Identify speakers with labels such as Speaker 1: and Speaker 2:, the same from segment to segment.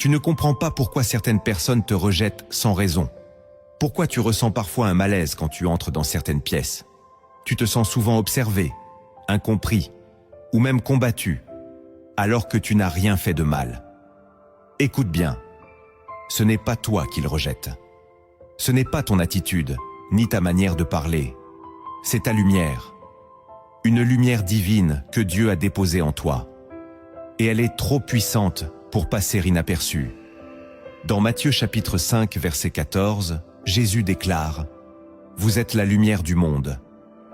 Speaker 1: Tu ne comprends pas pourquoi certaines personnes te rejettent sans raison. Pourquoi tu ressens parfois un malaise quand tu entres dans certaines pièces. Tu te sens souvent observé, incompris ou même combattu, alors que tu n'as rien fait de mal. Écoute bien, ce n'est pas toi qu'ils rejettent. Ce n'est pas ton attitude, ni ta manière de parler. C'est ta lumière. Une lumière divine que Dieu a déposée en toi. Et elle est trop puissante pour passer inaperçue. Dans Matthieu chapitre 5, verset 14, Jésus déclare « Vous êtes la lumière du monde.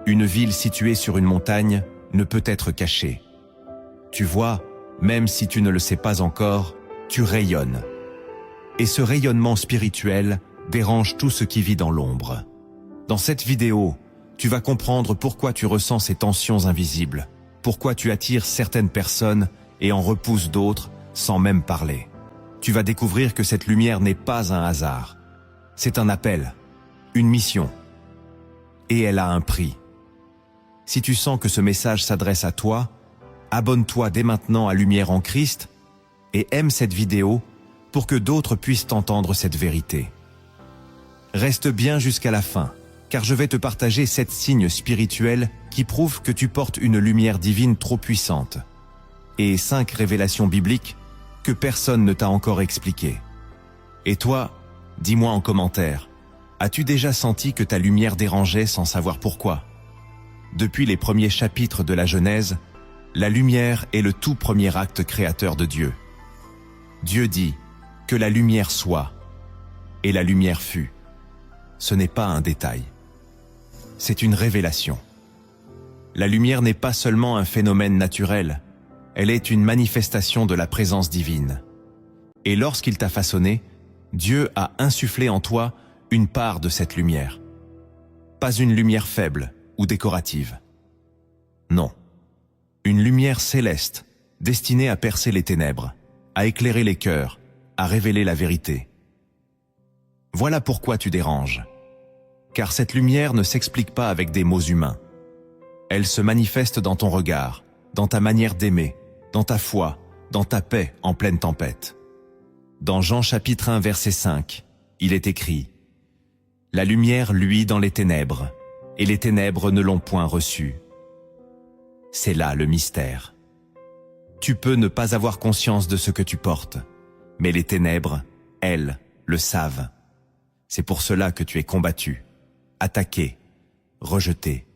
Speaker 1: Une ville située sur une montagne ne peut être cachée. Tu vois, même si tu ne le sais pas encore, tu rayonnes. Et ce rayonnement spirituel dérange tout ce qui vit dans l'ombre. Dans cette vidéo, tu vas comprendre pourquoi tu ressens ces tensions invisibles, pourquoi tu attires certaines personnes et en repousses d'autres sans même parler. Tu vas découvrir que cette lumière n'est pas un hasard. C'est un appel, une mission. Et elle a un prix. Si tu sens que ce message s'adresse à toi, abonne-toi dès maintenant à Lumière en Christ et aime cette vidéo pour que d'autres puissent entendre cette vérité. Reste bien jusqu'à la fin, car je vais te partager 7 signes spirituels qui prouvent que tu portes une lumière divine trop puissante, et 5 révélations bibliques que personne ne t'a encore expliquées. Et toi, dis-moi en commentaire, as-tu déjà senti que ta lumière dérangeait sans savoir pourquoi? Depuis les premiers chapitres de la Genèse, la lumière est le tout premier acte créateur de Dieu. Dieu dit que la lumière soit, et la lumière fut. Ce n'est pas un détail. C'est une révélation. La lumière n'est pas seulement un phénomène naturel, elle est une manifestation de la présence divine. Et lorsqu'il t'a façonné, Dieu a insufflé en toi une part de cette lumière. Pas une lumière faible ou décorative. Non. Une lumière céleste, destinée à percer les ténèbres, à éclairer les cœurs, à révéler la vérité. Voilà pourquoi tu déranges. Car cette lumière ne s'explique pas avec des mots humains. Elle se manifeste dans ton regard, dans ta manière d'aimer, dans ta foi, dans ta paix en pleine tempête. Dans Jean chapitre 1 verset 5, il est écrit « La lumière luit dans les ténèbres, et les ténèbres ne l'ont point reçue. » C'est là le mystère. Tu peux ne pas avoir conscience de ce que tu portes, mais les ténèbres, elles, le savent. C'est pour cela que tu es combattu, attaqué, rejeté,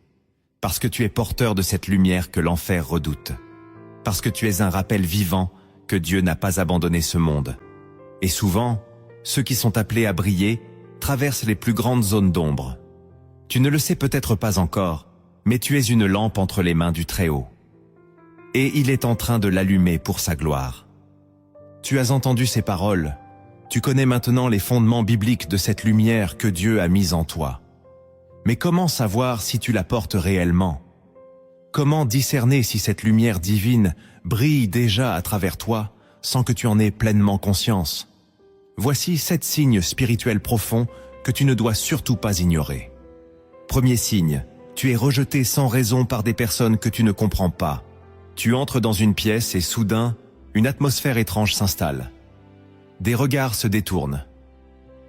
Speaker 1: parce que tu es porteur de cette lumière que l'enfer redoute, parce que tu es un rappel vivant que Dieu n'a pas abandonné ce monde. Et souvent, ceux qui sont appelés à briller traversent les plus grandes zones d'ombre. Tu ne le sais peut-être pas encore, mais tu es une lampe entre les mains du Très-Haut. Et il est en train de l'allumer pour sa gloire. Tu as entendu ces paroles. Tu connais maintenant les fondements bibliques de cette lumière que Dieu a mise en toi. Mais comment savoir si tu la portes réellement? Comment discerner si cette lumière divine brille déjà à travers toi sans que tu en aies pleinement conscience? Voici 7 signes spirituels profonds que tu ne dois surtout pas ignorer. Premier signe, tu es rejeté sans raison par des personnes que tu ne comprends pas. Tu entres dans une pièce et soudain, une atmosphère étrange s'installe. Des regards se détournent.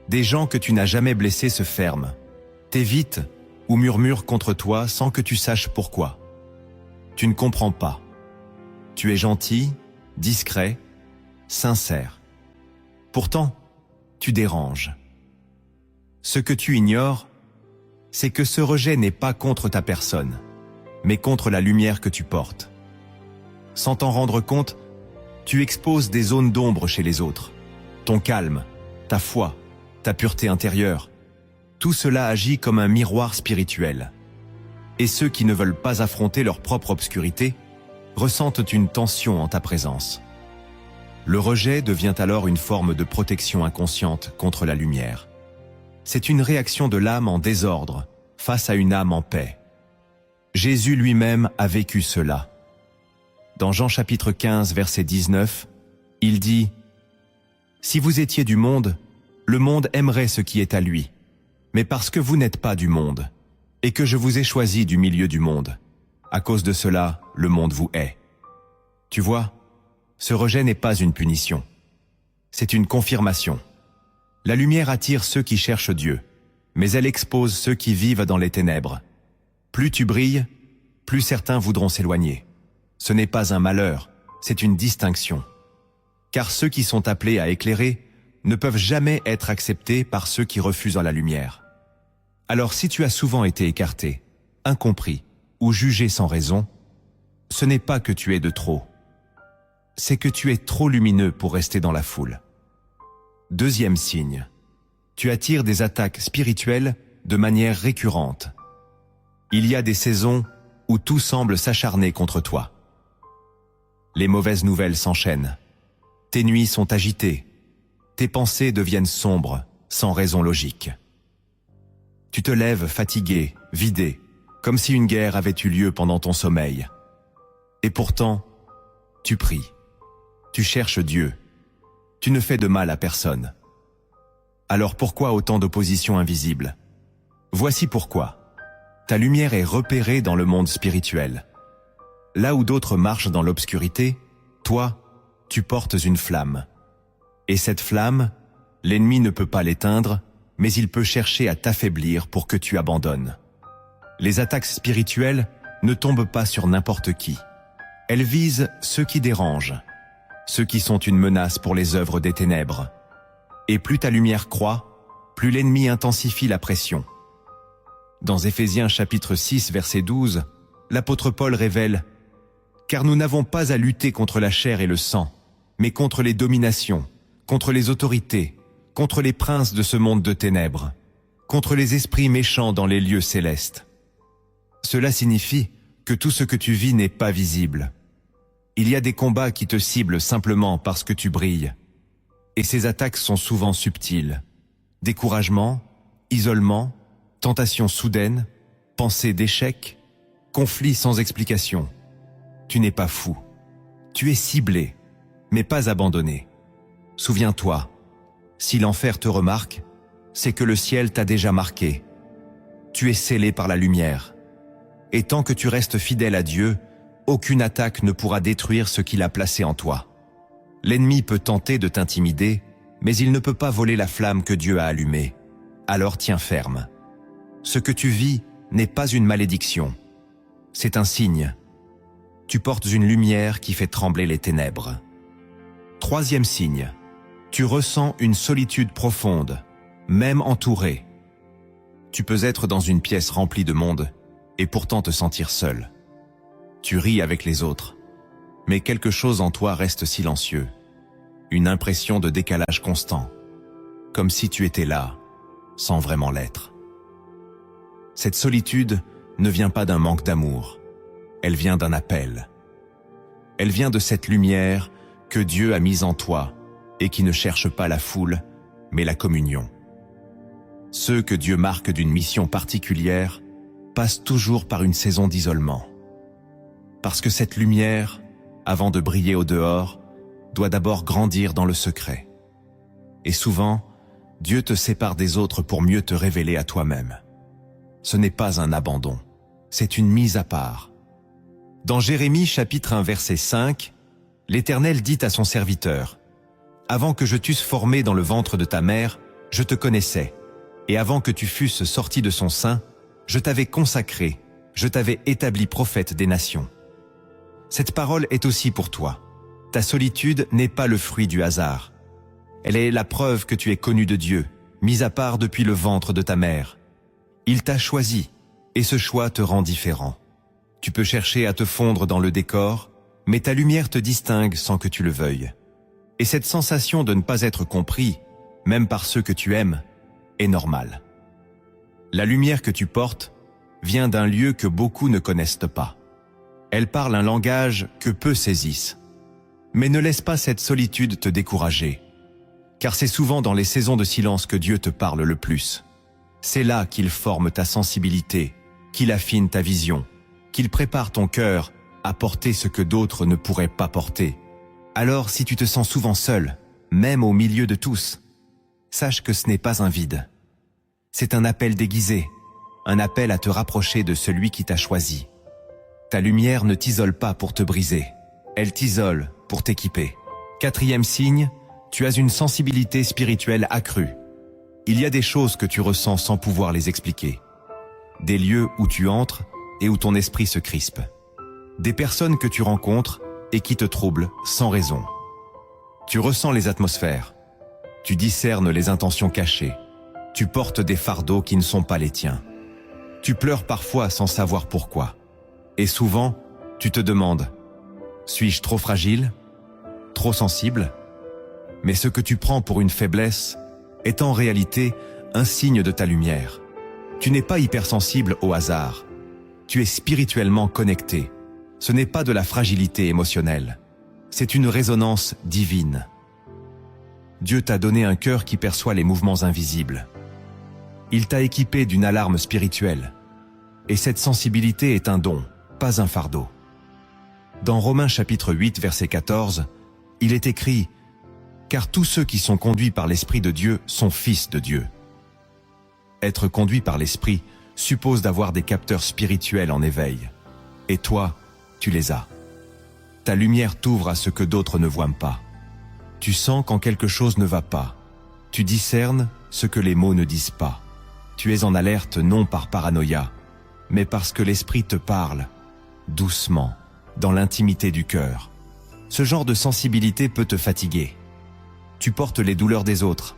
Speaker 1: Des gens que tu n'as jamais blessés se ferment, t'évitent ou murmurent contre toi sans que tu saches pourquoi. Tu ne comprends pas. Tu es gentil, discret, sincère. Pourtant, tu déranges. Ce que tu ignores, c'est que ce rejet n'est pas contre ta personne, mais contre la lumière que tu portes. Sans t'en rendre compte, tu exposes des zones d'ombre chez les autres. Ton calme, ta foi, ta pureté intérieure, tout cela agit comme un miroir spirituel. Et ceux qui ne veulent pas affronter leur propre obscurité ressentent une tension en ta présence. Le rejet devient alors une forme de protection inconsciente contre la lumière. C'est une réaction de l'âme en désordre face à une âme en paix. Jésus lui-même a vécu cela. Dans Jean chapitre 15, verset 19, il dit « Si vous étiez du monde, le monde aimerait ce qui est à lui. Mais parce que vous n'êtes pas du monde, et que je vous ai choisi du milieu du monde, à cause de cela, le monde vous hait. » Tu vois, ce rejet n'est pas une punition. c'est une confirmation. La lumière attire ceux qui cherchent Dieu, mais elle expose ceux qui vivent dans les ténèbres. Plus tu brilles, plus certains voudront s'éloigner. Ce n'est pas un malheur, c'est une distinction. Car ceux qui sont appelés à éclairer ne peuvent jamais être acceptés par ceux qui refusent la lumière. Alors si tu as souvent été écarté, incompris ou jugé sans raison, ce n'est pas que tu es de trop. C'est que tu es trop lumineux pour rester dans la foule. Deuxième signe, tu attires des attaques spirituelles de manière récurrente. Il y a des saisons où tout semble s'acharner contre toi. Les mauvaises nouvelles s'enchaînent. Tes nuits sont agitées. Tes pensées deviennent sombres, sans raison logique. Tu te lèves fatigué, vidé, comme si une guerre avait eu lieu pendant ton sommeil. Et pourtant, tu pries. Tu cherches Dieu. Tu ne fais de mal à personne. Alors pourquoi autant d'opposition invisible? Voici pourquoi. Ta lumière est repérée dans le monde spirituel. Là où d'autres marchent dans l'obscurité, toi, tu portes une flamme. Et cette flamme, l'ennemi ne peut pas l'éteindre, mais il peut chercher à t'affaiblir pour que tu abandonnes. Les attaques spirituelles ne tombent pas sur n'importe qui. Elles visent ceux qui dérangent, ceux qui sont une menace pour les œuvres des ténèbres. Et plus ta lumière croît, plus l'ennemi intensifie la pression. Dans Éphésiens chapitre 6, verset 12, l'apôtre Paul révèle « Car nous n'avons pas à lutter contre la chair et le sang, mais contre les dominations, contre les autorités, contre les princes de ce monde de ténèbres, contre les esprits méchants dans les lieux célestes. » Cela signifie que tout ce que tu vis n'est pas visible. Il y a des combats qui te ciblent simplement parce que tu brilles. Et ces attaques sont souvent subtiles. Découragement, isolement, tentation soudaine, pensée d'échec, conflit sans explication. Tu n'es pas fou. Tu es ciblé, mais pas abandonné. Souviens-toi, si l'enfer te remarque, c'est que le ciel t'a déjà marqué. Tu es scellé par la lumière. Et tant que tu restes fidèle à Dieu, aucune attaque ne pourra détruire ce qu'il a placé en toi. L'ennemi peut tenter de t'intimider, mais il ne peut pas voler la flamme que Dieu a allumée. Alors tiens ferme. Ce que tu vis n'est pas une malédiction. C'est un signe. Tu portes une lumière qui fait trembler les ténèbres. Troisième signe. Tu ressens une solitude profonde, même entouré. Tu peux être dans une pièce remplie de monde et pourtant te sentir seul. Tu ris avec les autres, mais quelque chose en toi reste silencieux. Une impression de décalage constant, comme si tu étais là, sans vraiment l'être. Cette solitude ne vient pas d'un manque d'amour, elle vient d'un appel. Elle vient de cette lumière que Dieu a mise en toi et qui ne cherche pas la foule, mais la communion. Ceux que Dieu marque d'une mission particulière passent toujours par une saison d'isolement. Parce que cette lumière, avant de briller au dehors, doit d'abord grandir dans le secret. Et souvent, Dieu te sépare des autres pour mieux te révéler à toi-même. Ce n'est pas un abandon, c'est une mise à part. Dans Jérémie chapitre 1 verset 5, l'Éternel dit à son serviteur « Avant que je t'eusse formé dans le ventre de ta mère, je te connaissais, et avant que tu fusses sorti de son sein, je t'avais consacré, je t'avais établi prophète des nations. » Cette parole est aussi pour toi. Ta solitude n'est pas le fruit du hasard. Elle est la preuve que tu es connu de Dieu, mis à part depuis le ventre de ta mère. Il t'a choisi, et ce choix te rend différent. Tu peux chercher à te fondre dans le décor, mais ta lumière te distingue sans que tu le veuilles. Et cette sensation de ne pas être compris, même par ceux que tu aimes, est normale. La lumière que tu portes vient d'un lieu que beaucoup ne connaissent pas. Elle parle un langage que peu saisissent. Mais ne laisse pas cette solitude te décourager, car c'est souvent dans les saisons de silence que Dieu te parle le plus. C'est là qu'il forme ta sensibilité, qu'il affine ta vision, qu'il prépare ton cœur à porter ce que d'autres ne pourraient pas porter. Alors si tu te sens souvent seul, même au milieu de tous, sache que ce n'est pas un vide. C'est un appel déguisé, un appel à te rapprocher de celui qui t'a choisi. Ta lumière ne t'isole pas pour te briser, elle t'isole pour t'équiper. Quatrième signe, Tu as une sensibilité spirituelle accrue. Il y a des choses que tu ressens sans pouvoir les expliquer. Des lieux où tu entres et où ton esprit se crispe. Des personnes que tu rencontres et qui te troublent sans raison. Tu ressens les atmosphères. Tu discernes les intentions cachées. Tu portes des fardeaux qui ne sont pas les tiens. Tu pleures parfois sans savoir pourquoi. Et souvent, tu te demandes, suis-je trop fragile? Trop sensible? Mais ce que tu prends pour une faiblesse est en réalité un signe de ta lumière. Tu n'es pas hypersensible au hasard. Tu es spirituellement connecté. Ce n'est pas de la fragilité émotionnelle. C'est une résonance divine. Dieu t'a donné un cœur qui perçoit les mouvements invisibles. Il t'a équipé d'une alarme spirituelle. Et cette sensibilité est un don, pas un fardeau. Dans Romains chapitre 8, verset 14, il est écrit « Car tous ceux qui sont conduits par l'Esprit de Dieu sont fils de Dieu ». Être conduit par l'Esprit suppose d'avoir des capteurs spirituels en éveil. Et toi, tu les as. Ta lumière t'ouvre à ce que d'autres ne voient pas. Tu sens quand quelque chose ne va pas. Tu discernes ce que les mots ne disent pas. Tu es en alerte non par paranoïa, mais parce que l'Esprit te parle, doucement, dans l'intimité du cœur. Ce genre de sensibilité peut te fatiguer. Tu portes les douleurs des autres.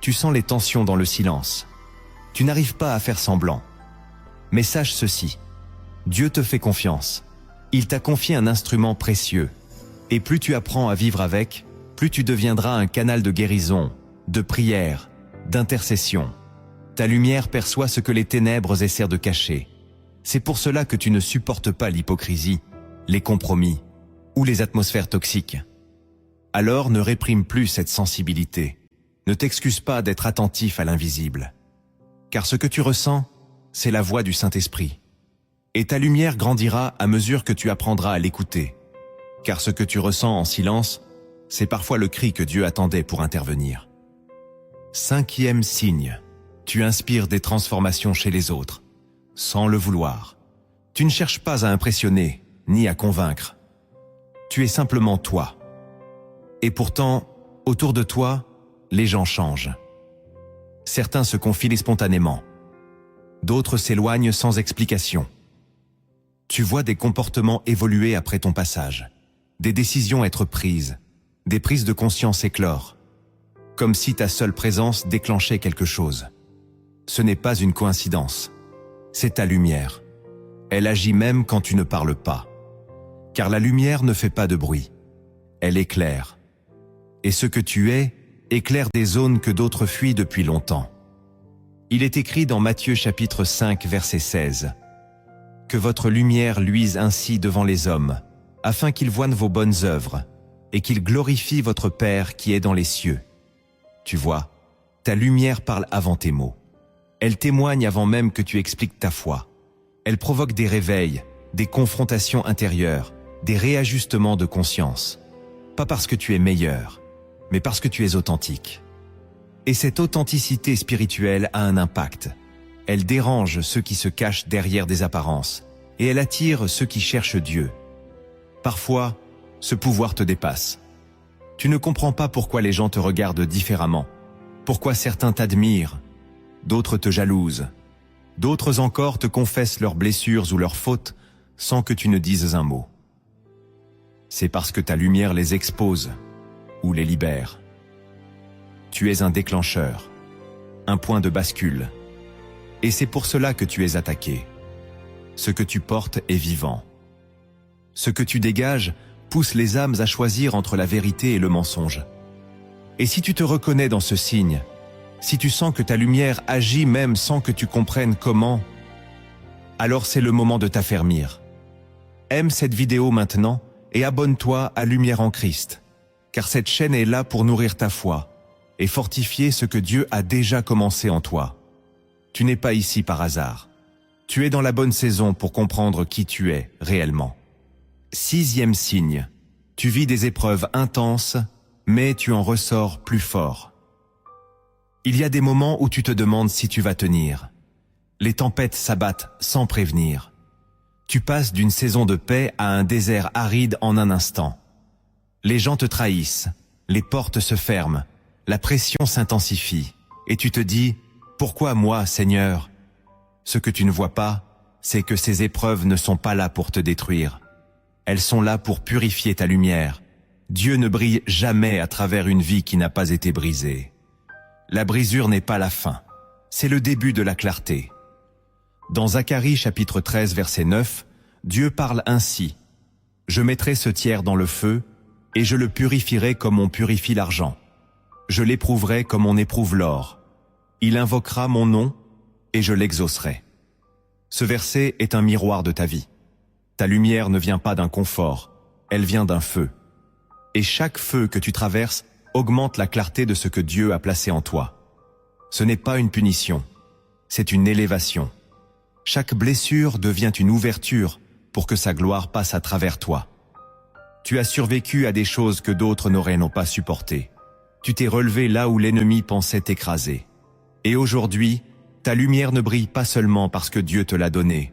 Speaker 1: Tu sens les tensions dans le silence. Tu n'arrives pas à faire semblant. Mais sache ceci, Dieu te fait confiance. Il t'a confié un instrument précieux. Et plus tu apprends à vivre avec, plus tu deviendras un canal de guérison, de prière, d'intercession. Ta lumière perçoit ce que les ténèbres essaient de cacher. C'est pour cela que tu ne supportes pas l'hypocrisie, les compromis ou les atmosphères toxiques. Alors ne réprime plus cette sensibilité. Ne t'excuse pas d'être attentif à l'invisible. Car ce que tu ressens, c'est la voix du Saint-Esprit. Et ta lumière grandira à mesure que tu apprendras à l'écouter. Car ce que tu ressens en silence, c'est parfois le cri que Dieu attendait pour intervenir. 5e signe. Tu inspires des transformations chez les autres, sans le vouloir. Tu ne cherches pas à impressionner, ni à convaincre. Tu es simplement toi. Et pourtant, autour de toi, les gens changent. Certains se confient spontanément. D'autres s'éloignent sans explication. Tu vois des comportements évoluer après ton passage, des décisions être prises, des prises de conscience éclore, comme si ta seule présence déclenchait quelque chose. Ce n'est pas une coïncidence, c'est ta lumière. Elle agit même quand tu ne parles pas. Car la lumière ne fait pas de bruit, elle éclaire. Et ce que tu es, éclaire des zones que d'autres fuient depuis longtemps. Il est écrit dans Matthieu chapitre 5, verset 16, « Que votre lumière luise ainsi devant les hommes, afin qu'ils voient vos bonnes œuvres, et qu'ils glorifient votre Père qui est dans les cieux. » Tu vois, ta lumière parle avant tes mots. Elle témoigne avant même que tu expliques ta foi. Elle provoque des réveils, des confrontations intérieures, des réajustements de conscience. Pas parce que tu es meilleur, mais parce que tu es authentique. Et cette authenticité spirituelle a un impact. Elle dérange ceux qui se cachent derrière des apparences, et elle attire ceux qui cherchent Dieu. Parfois, ce pouvoir te dépasse. Tu ne comprends pas pourquoi les gens te regardent différemment, pourquoi certains t'admirent, d'autres te jalousent, d'autres encore te confessent leurs blessures ou leurs fautes sans que tu ne dises un mot. C'est parce que ta lumière les expose ou les libère. Tu es un déclencheur, un point de bascule. Et c'est pour cela que tu es attaqué. Ce que tu portes est vivant. Ce que tu dégages pousse les âmes à choisir entre la vérité et le mensonge. Et si tu te reconnais dans ce signe, si tu sens que ta lumière agit même sans que tu comprennes comment, alors c'est le moment de t'affermir. Aime cette vidéo maintenant et abonne-toi à Lumière en Christ, car cette chaîne est là pour nourrir ta foi et fortifier ce que Dieu a déjà commencé en toi. Tu n'es pas ici par hasard. Tu es dans la bonne saison pour comprendre qui tu es réellement. 6e signe. Tu vis des épreuves intenses, mais tu en ressors plus fort. Il y a des moments où tu te demandes si tu vas tenir. Les tempêtes s'abattent sans prévenir. Tu passes d'une saison de paix à un désert aride en un instant. Les gens te trahissent, les portes se ferment, la pression s'intensifie, et tu te dis « Pourquoi moi, Seigneur ?» Ce que tu ne vois pas, c'est que ces épreuves ne sont pas là pour te détruire. Elles sont là pour purifier ta lumière. Dieu ne brille jamais à travers une vie qui n'a pas été brisée. La brisure n'est pas la fin, c'est le début de la clarté. Dans Zacharie chapitre 13 verset 9, Dieu parle ainsi. « Je mettrai ce tiers dans le feu, et je le purifierai comme on purifie l'argent. Je l'éprouverai comme on éprouve l'or. Il invoquera mon nom, et je l'exaucerai. » Ce verset est un miroir de ta vie. Ta lumière ne vient pas d'un confort, elle vient d'un feu. Et chaque feu que tu traverses augmente la clarté de ce que Dieu a placé en toi. Ce n'est pas une punition, c'est une élévation. Chaque blessure devient une ouverture pour que sa gloire passe à travers toi. Tu as survécu à des choses que d'autres n'auraient pas supportées. Tu t'es relevé là où l'ennemi pensait t'écraser. Et aujourd'hui, ta lumière ne brille pas seulement parce que Dieu te l'a donnée.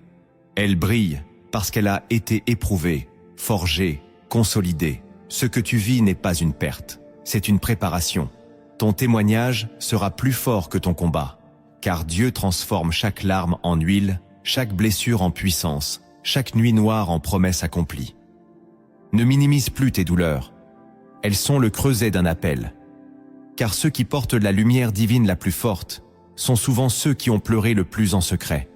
Speaker 1: Elle brille parce qu'elle a été éprouvée, forgée, consolidée. Ce que tu vis n'est pas une perte, c'est une préparation. Ton témoignage sera plus fort que ton combat, car Dieu transforme chaque larme en huile, chaque blessure en puissance, chaque nuit noire en promesse accomplie. Ne minimise plus tes douleurs. Elles sont le creuset d'un appel. Car ceux qui portent la lumière divine la plus forte sont souvent ceux qui ont pleuré le plus en secret.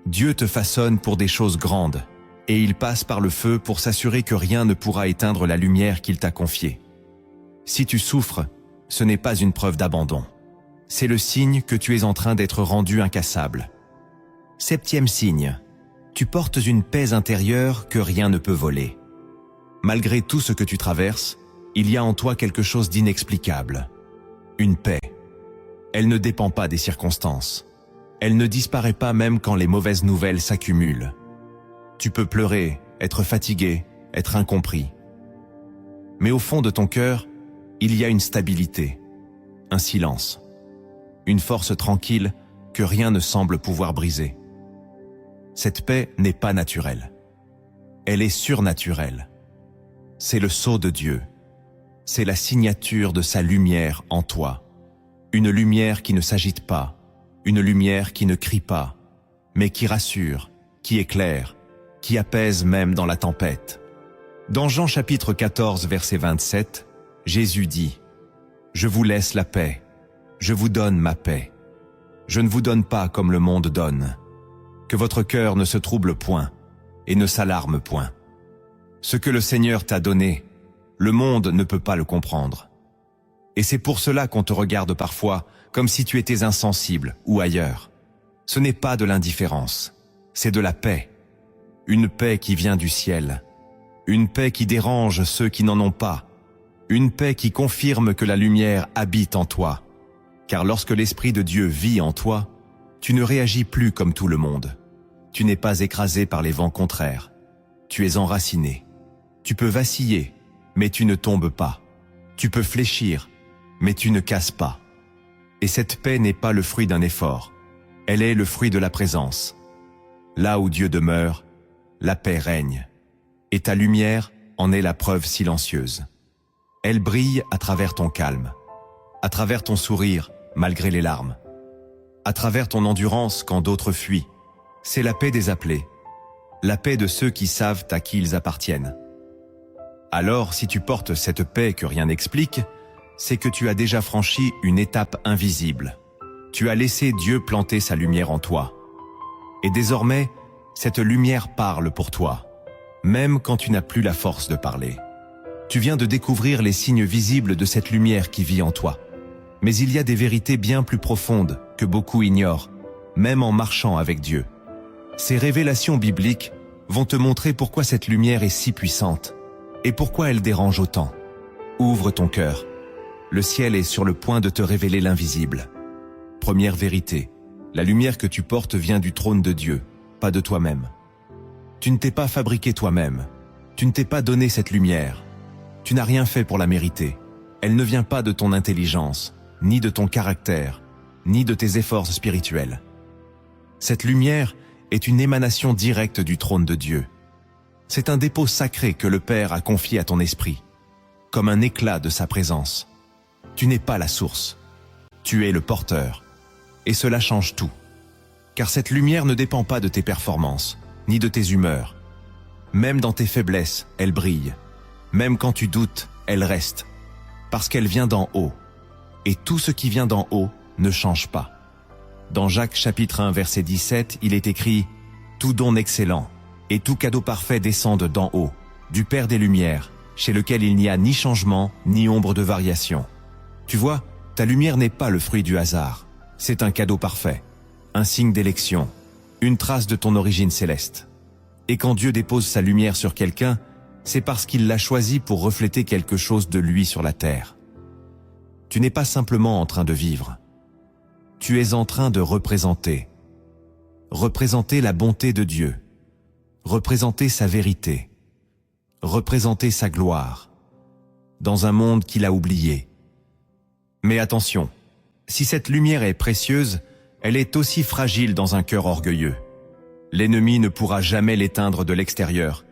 Speaker 1: Dieu te façonne pour des choses grandes, et il passe par le feu pour s'assurer que rien ne pourra éteindre la lumière qu'il t'a confiée. Si tu souffres, ce n'est pas une preuve d'abandon. C'est le signe que tu es en train d'être rendu incassable. 7e signe, tu portes une paix intérieure que rien ne peut voler. Malgré tout ce que tu traverses, il y a en toi quelque chose d'inexplicable. Une paix. Elle ne dépend pas des circonstances. Elle ne disparaît pas même quand les mauvaises nouvelles s'accumulent. Tu peux pleurer, être fatigué, être incompris. Mais au fond de ton cœur, il y a une stabilité, un silence, une force tranquille que rien ne semble pouvoir briser. Cette paix n'est pas naturelle. Elle est surnaturelle. C'est le sceau de Dieu. C'est la signature de sa lumière en toi. Une lumière qui ne s'agite pas, une lumière qui ne crie pas, mais qui rassure, qui éclaire, qui apaise même dans la tempête. Dans Jean chapitre 14 verset 27, Jésus dit « Je vous laisse la paix, je vous donne ma paix. Je ne vous donne pas comme le monde donne. Que votre cœur ne se trouble point et ne s'alarme point. Ce que le Seigneur t'a donné, le monde ne peut pas le comprendre. Et c'est pour cela qu'on te regarde parfois comme si tu étais insensible ou ailleurs. Ce n'est pas de l'indifférence, c'est de la paix. Une paix qui vient du ciel. Une paix qui dérange ceux qui n'en ont pas. Une paix qui confirme que la lumière habite en toi. Car lorsque l'Esprit de Dieu vit en toi, tu ne réagis plus comme tout le monde. Tu n'es pas écrasé par les vents contraires. Tu es enraciné. Tu peux vaciller, mais tu ne tombes pas. Tu peux fléchir, mais tu ne casses pas. Et cette paix n'est pas le fruit d'un effort. Elle est le fruit de la présence. Là où Dieu demeure, la paix règne. Et ta lumière en est la preuve silencieuse. Elle brille à travers ton calme, à travers ton sourire malgré les larmes, à travers ton endurance quand d'autres fuient. C'est la paix des appelés, la paix de ceux qui savent à qui ils appartiennent. Alors, si tu portes cette paix que rien n'explique, c'est que tu as déjà franchi une étape invisible. Tu as laissé Dieu planter sa lumière en toi. Et désormais, cette lumière parle pour toi, même quand tu n'as plus la force de parler. Tu viens de découvrir les signes visibles de cette lumière qui vit en toi. Mais il y a des vérités bien plus profondes que beaucoup ignorent, même en marchant avec Dieu. Ces révélations bibliques vont te montrer pourquoi cette lumière est si puissante et pourquoi elle dérange autant. Ouvre ton cœur. Le ciel est sur le point de te révéler l'invisible. Première vérité, la lumière que tu portes vient du trône de Dieu, pas de toi-même. Tu ne t'es pas fabriqué toi-même. Tu ne t'es pas donné cette lumière. Tu n'as rien fait pour la mériter. Elle ne vient pas de ton intelligence, ni de ton caractère, ni de tes efforts spirituels. Cette lumière est une émanation directe du trône de Dieu. C'est un dépôt sacré que le Père a confié à ton esprit. comme un éclat de sa présence. Tu n'es pas la source. Tu es le porteur. Et cela change tout. Car cette lumière ne dépend pas de tes performances, ni de tes humeurs. Même dans tes faiblesses, elle brille. Même quand tu doutes, elle reste. Parce qu'elle vient d'en haut. Et tout ce qui vient d'en haut ne change pas. Dans Jacques chapitre 1 verset 17, il est écrit « Tout don excellent et tout cadeau parfait descendent d'en haut, du Père des Lumières, chez lequel il n'y a ni changement, ni ombre de variation. » Tu vois, ta lumière n'est pas le fruit du hasard. C'est un cadeau parfait, un signe d'élection, une trace de ton origine céleste. Et quand Dieu dépose sa lumière sur quelqu'un, c'est parce qu'il l'a choisi pour refléter quelque chose de lui sur la terre. Tu n'es pas simplement en train de vivre. Tu es en train de représenter. Représenter la bonté de Dieu. Représenter sa vérité. Représenter sa gloire. Dans un monde qu'il a oublié. Mais attention, si cette lumière est précieuse, elle est aussi fragile dans un cœur orgueilleux. L'ennemi ne pourra jamais l'éteindre de l'extérieur,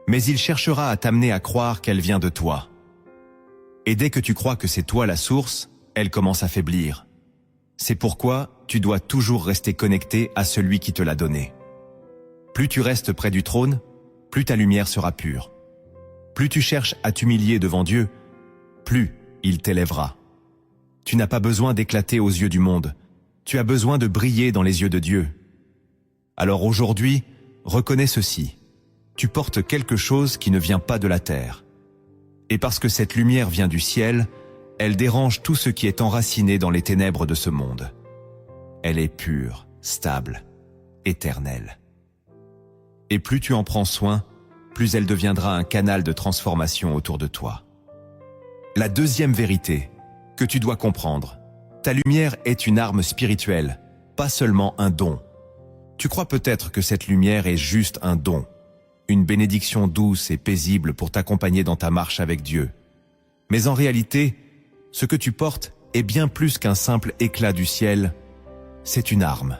Speaker 1: mais il cherchera à t'amener à croire qu'elle vient de toi. Et dès que tu crois que c'est toi la source, elle commence à faiblir. C'est pourquoi tu dois toujours rester connecté à celui qui te l'a donné. Plus tu restes près du trône, plus ta lumière sera pure. Plus tu cherches à t'humilier devant Dieu, plus il t'élèvera. Tu n'as pas besoin d'éclater aux yeux du monde, tu as besoin de briller dans les yeux de Dieu. Alors aujourd'hui, reconnais ceci. Tu portes quelque chose qui ne vient pas de la terre. Et parce que cette lumière vient du ciel, elle dérange tout ce qui est enraciné dans les ténèbres de ce monde. Elle est pure, stable, éternelle. Et plus tu en prends soin, plus elle deviendra un canal de transformation autour de toi. La deuxième vérité que tu dois comprendre, ta lumière est une arme spirituelle, pas seulement un don. Tu crois peut-être que cette lumière est juste un don, une bénédiction douce et paisible pour t'accompagner dans ta marche avec Dieu. Mais en réalité, ce que tu portes est bien plus qu'un simple éclat du ciel, c'est une arme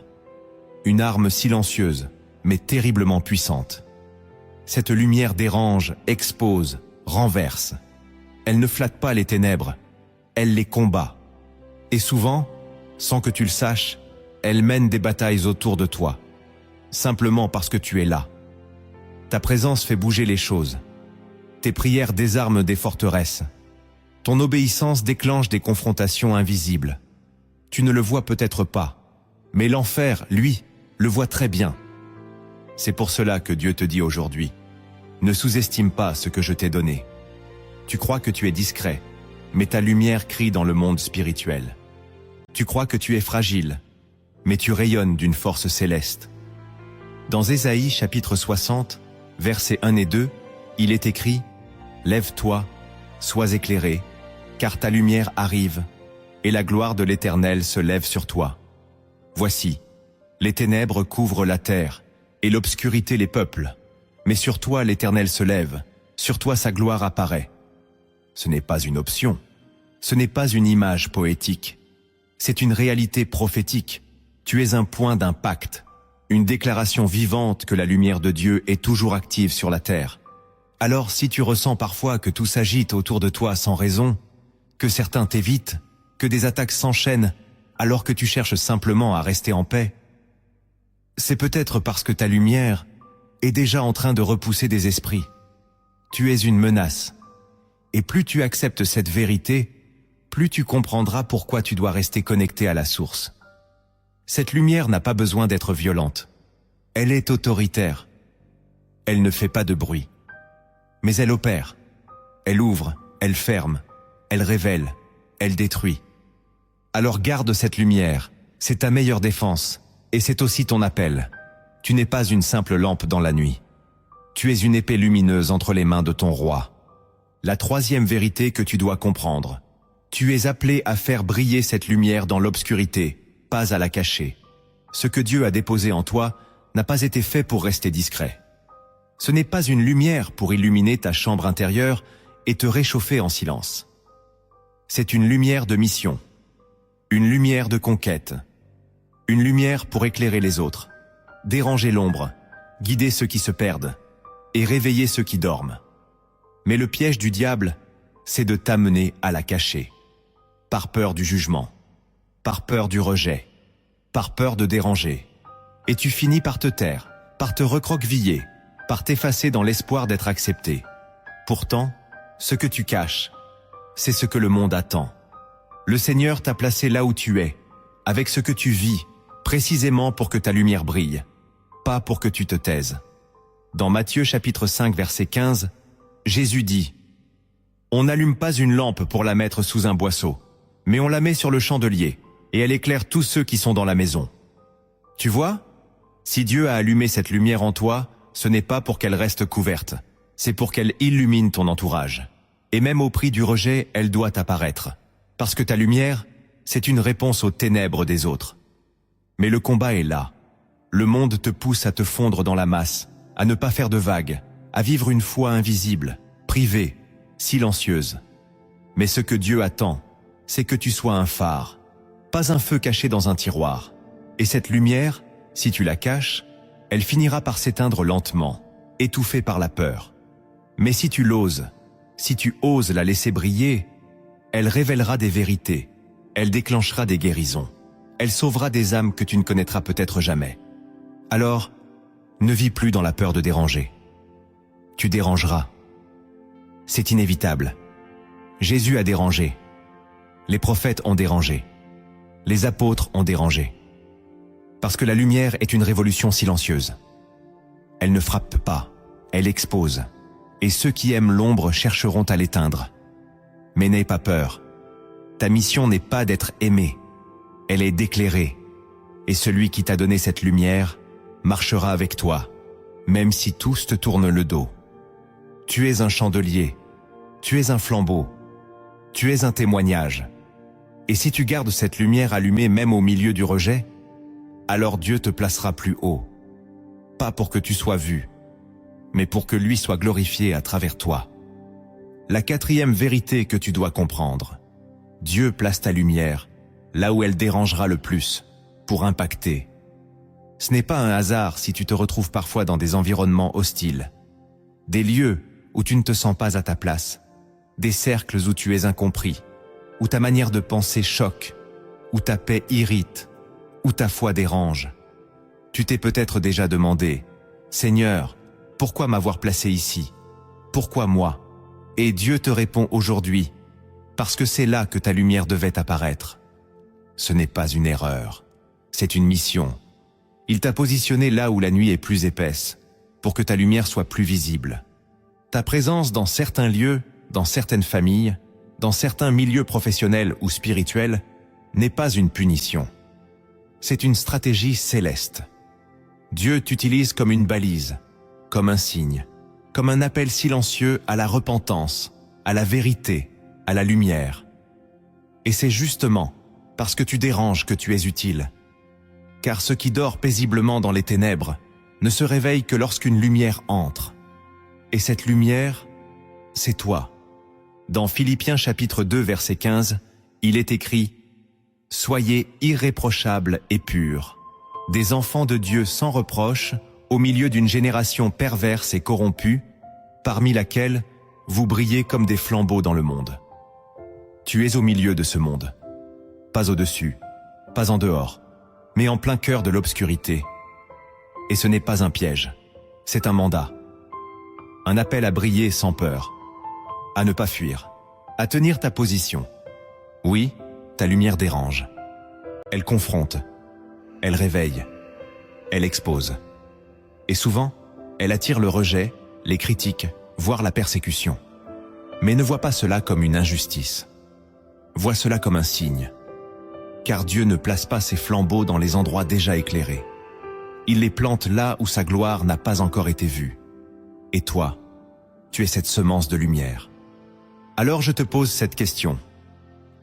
Speaker 1: silencieuse, mais terriblement puissante. Cette lumière dérange, expose, renverse. Elle ne flatte pas les ténèbres, elle les combat. Et souvent, sans que tu le saches, elle mène des batailles autour de toi, simplement parce que tu es là. Ta présence fait bouger les choses. Tes prières désarment des forteresses. Ton obéissance déclenche des confrontations invisibles. Tu ne le vois peut-être pas, mais l'enfer, lui, le voit très bien. C'est pour cela que Dieu te dit aujourd'hui, ne sous-estime pas ce que je t'ai donné. Tu crois que tu es discret, mais ta lumière crie dans le monde spirituel. Tu crois que tu es fragile, mais tu rayonnes d'une force céleste. Dans Ésaïe chapitre 60, versets 1 et 2, il est écrit « Lève-toi, sois éclairé, car ta lumière arrive, et la gloire de l'Éternel se lève sur toi. Voici, les ténèbres couvrent la terre, et l'obscurité les peuples. Mais sur toi l'Éternel se lève, sur toi sa gloire apparaît. » Ce n'est pas une option, ce n'est pas une image poétique, c'est une réalité prophétique. Tu es un point d'impact, une déclaration vivante que la lumière de Dieu est toujours active sur la terre. Alors si tu ressens parfois que tout s'agite autour de toi sans raison, que certains t'évitent, que des attaques s'enchaînent alors que tu cherches simplement à rester en paix, c'est peut-être parce que ta lumière est déjà en train de repousser des esprits. Tu es une menace. Et plus tu acceptes cette vérité, plus tu comprendras pourquoi tu dois rester connecté à la source. Cette lumière n'a pas besoin d'être violente. Elle est autoritaire. Elle ne fait pas de bruit. Mais elle opère. Elle ouvre, elle ferme, elle révèle, elle détruit. Alors garde cette lumière, c'est ta meilleure défense, et c'est aussi ton appel. Tu n'es pas une simple lampe dans la nuit. Tu es une épée lumineuse entre les mains de ton roi. La troisième vérité que tu dois comprendre. Tu es appelé à faire briller cette lumière dans l'obscurité, pas à la cacher. Ce que Dieu a déposé en toi n'a pas été fait pour rester discret. Ce n'est pas une lumière pour illuminer ta chambre intérieure et te réchauffer en silence. C'est une lumière de mission, une lumière de conquête, une lumière pour éclairer les autres, déranger l'ombre, guider ceux qui se perdent et réveiller ceux qui dorment. Mais le piège du diable, c'est de t'amener à la cacher. Par peur du jugement, par peur du rejet, par peur de déranger. Et tu finis par te taire, par te recroqueviller, par t'effacer dans l'espoir d'être accepté. Pourtant, ce que tu caches, c'est ce que le monde attend. Le Seigneur t'a placé là où tu es, avec ce que tu vis, précisément pour que ta lumière brille, pas pour que tu te taises. Dans Matthieu chapitre 5 verset 15, Jésus dit « On n'allume pas une lampe pour la mettre sous un boisseau, mais on la met sur le chandelier, et elle éclaire tous ceux qui sont dans la maison. » Tu vois, si Dieu a allumé cette lumière en toi, ce n'est pas pour qu'elle reste couverte, c'est pour qu'elle illumine ton entourage. Et même au prix du rejet, elle doit apparaître. Parce que ta lumière, c'est une réponse aux ténèbres des autres. Mais le combat est là. Le monde te pousse à te fondre dans la masse, à ne pas faire de vagues, à vivre une foi invisible, privée, silencieuse. Mais ce que Dieu attend, c'est que tu sois un phare, pas un feu caché dans un tiroir. Et cette lumière, si tu la caches, elle finira par s'éteindre lentement, étouffée par la peur. Mais si tu l'oses, si tu oses la laisser briller, elle révélera des vérités, elle déclenchera des guérisons, elle sauvera des âmes que tu ne connaîtras peut-être jamais. Alors, ne vis plus dans la peur de déranger. Tu dérangeras. C'est inévitable. Jésus a dérangé. Les prophètes ont dérangé. Les apôtres ont dérangé. Parce que la lumière est une révolution silencieuse. Elle ne frappe pas, elle expose. Et ceux qui aiment l'ombre chercheront à l'éteindre. Mais n'aie pas peur. Ta mission n'est pas d'être aimé, elle est d'éclairer. Et celui qui t'a donné cette lumière marchera avec toi, même si tous te tournent le dos. Tu es un chandelier, tu es un flambeau, tu es un témoignage. Et si tu gardes cette lumière allumée même au milieu du rejet, alors Dieu te placera plus haut. Pas pour que tu sois vu, mais pour que lui soit glorifié à travers toi. La quatrième vérité que tu dois comprendre. Dieu place ta lumière là où elle dérangera le plus, pour impacter. Ce n'est pas un hasard si tu te retrouves parfois dans des environnements hostiles, des lieux où tu ne te sens pas à ta place, des cercles où tu es incompris, où ta manière de penser choque, où ta paix irrite, où ta foi dérange. Tu t'es peut-être déjà demandé, « Seigneur, pourquoi m'avoir placé ici? Pourquoi moi ?» Et Dieu te répond aujourd'hui, parce que c'est là que ta lumière devait apparaître. Ce n'est pas une erreur, c'est une mission. Il t'a positionné là où la nuit est plus épaisse, pour que ta lumière soit plus visible. Ta présence dans certains lieux, dans certaines familles, dans certains milieux professionnels ou spirituels, n'est pas une punition. C'est une stratégie céleste. Dieu t'utilise comme une balise, comme un signe, comme un appel silencieux à la repentance, à la vérité, à la lumière. Et c'est justement parce que tu déranges que tu es utile. Car ce qui dort paisiblement dans les ténèbres ne se réveille que lorsqu'une lumière entre. Et cette lumière, c'est toi. Dans Philippiens chapitre 2 verset 15, il est écrit « Soyez irréprochables et purs, des enfants de Dieu sans reproche, au milieu d'une génération perverse et corrompue, parmi laquelle vous brillez comme des flambeaux dans le monde. » Tu es au milieu de ce monde, pas au-dessus, pas en dehors, mais en plein cœur de l'obscurité. Et ce n'est pas un piège, c'est un mandat. Un appel à briller sans peur, à ne pas fuir, à tenir ta position. Oui, ta lumière dérange. Elle confronte, elle réveille, elle expose. Et souvent, elle attire le rejet, les critiques, voire la persécution. Mais ne vois pas cela comme une injustice. Vois cela comme un signe. Car Dieu ne place pas ses flambeaux dans les endroits déjà éclairés. Il les plante là où sa gloire n'a pas encore été vue. Et toi, tu es cette semence de lumière. Alors je te pose cette question.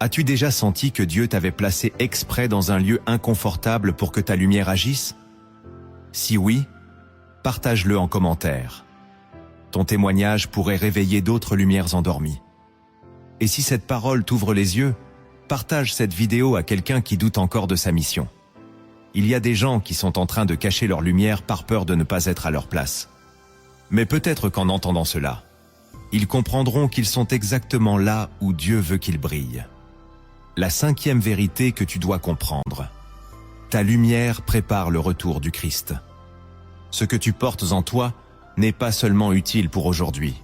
Speaker 1: As-tu déjà senti que Dieu t'avait placé exprès dans un lieu inconfortable pour que ta lumière agisse? Si oui, partage-le en commentaire. Ton témoignage pourrait réveiller d'autres lumières endormies. Et si cette parole t'ouvre les yeux, partage cette vidéo à quelqu'un qui doute encore de sa mission. Il y a des gens qui sont en train de cacher leur lumière par peur de ne pas être à leur place. Mais peut-être qu'en entendant cela, ils comprendront qu'ils sont exactement là où Dieu veut qu'ils brillent. La cinquième vérité que tu dois comprendre. Ta lumière prépare le retour du Christ. Ce que tu portes en toi n'est pas seulement utile pour aujourd'hui.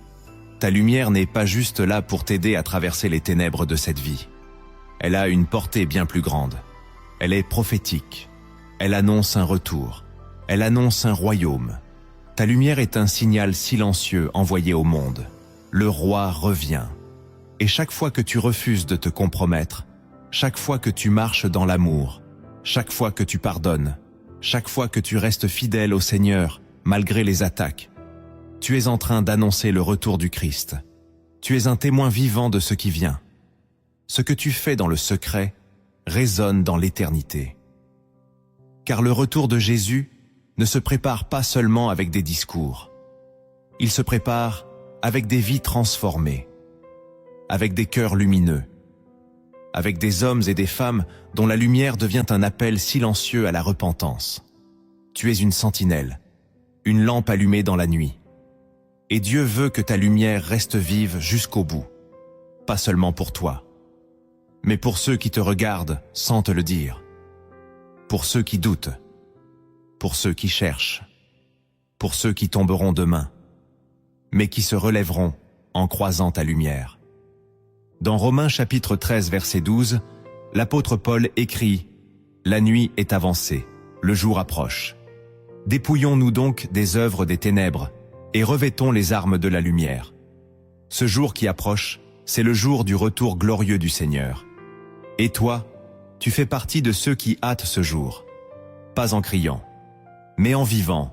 Speaker 1: Ta lumière n'est pas juste là pour t'aider à traverser les ténèbres de cette vie. Elle a une portée bien plus grande. Elle est prophétique. Elle annonce un retour. Elle annonce un royaume. Ta lumière est un signal silencieux envoyé au monde. Le roi revient. Et chaque fois que tu refuses de te compromettre, chaque fois que tu marches dans l'amour, chaque fois que tu pardonnes, chaque fois que tu restes fidèle au Seigneur, malgré les attaques, tu es en train d'annoncer le retour du Christ. Tu es un témoin vivant de ce qui vient. Ce que tu fais dans le secret résonne dans l'éternité. Car le retour de Jésus ne se prépare pas seulement avec des discours. Il se prépare avec des vies transformées, avec des cœurs lumineux, avec des hommes et des femmes dont la lumière devient un appel silencieux à la repentance. Tu es une sentinelle, une lampe allumée dans la nuit. Et Dieu veut que ta lumière reste vive jusqu'au bout, pas seulement pour toi, mais pour ceux qui te regardent sans te le dire, pour ceux qui doutent, pour ceux qui cherchent, pour ceux qui tomberont demain, mais qui se relèveront en croisant ta lumière. Dans Romains chapitre 13 verset 12, l'apôtre Paul écrit « La nuit est avancée, le jour approche. Dépouillons-nous donc des œuvres des ténèbres et revêtons les armes de la lumière. Ce jour qui approche, c'est le jour du retour glorieux du Seigneur. Et toi, tu fais partie de ceux qui hâtent ce jour, pas en criant, mais en vivant,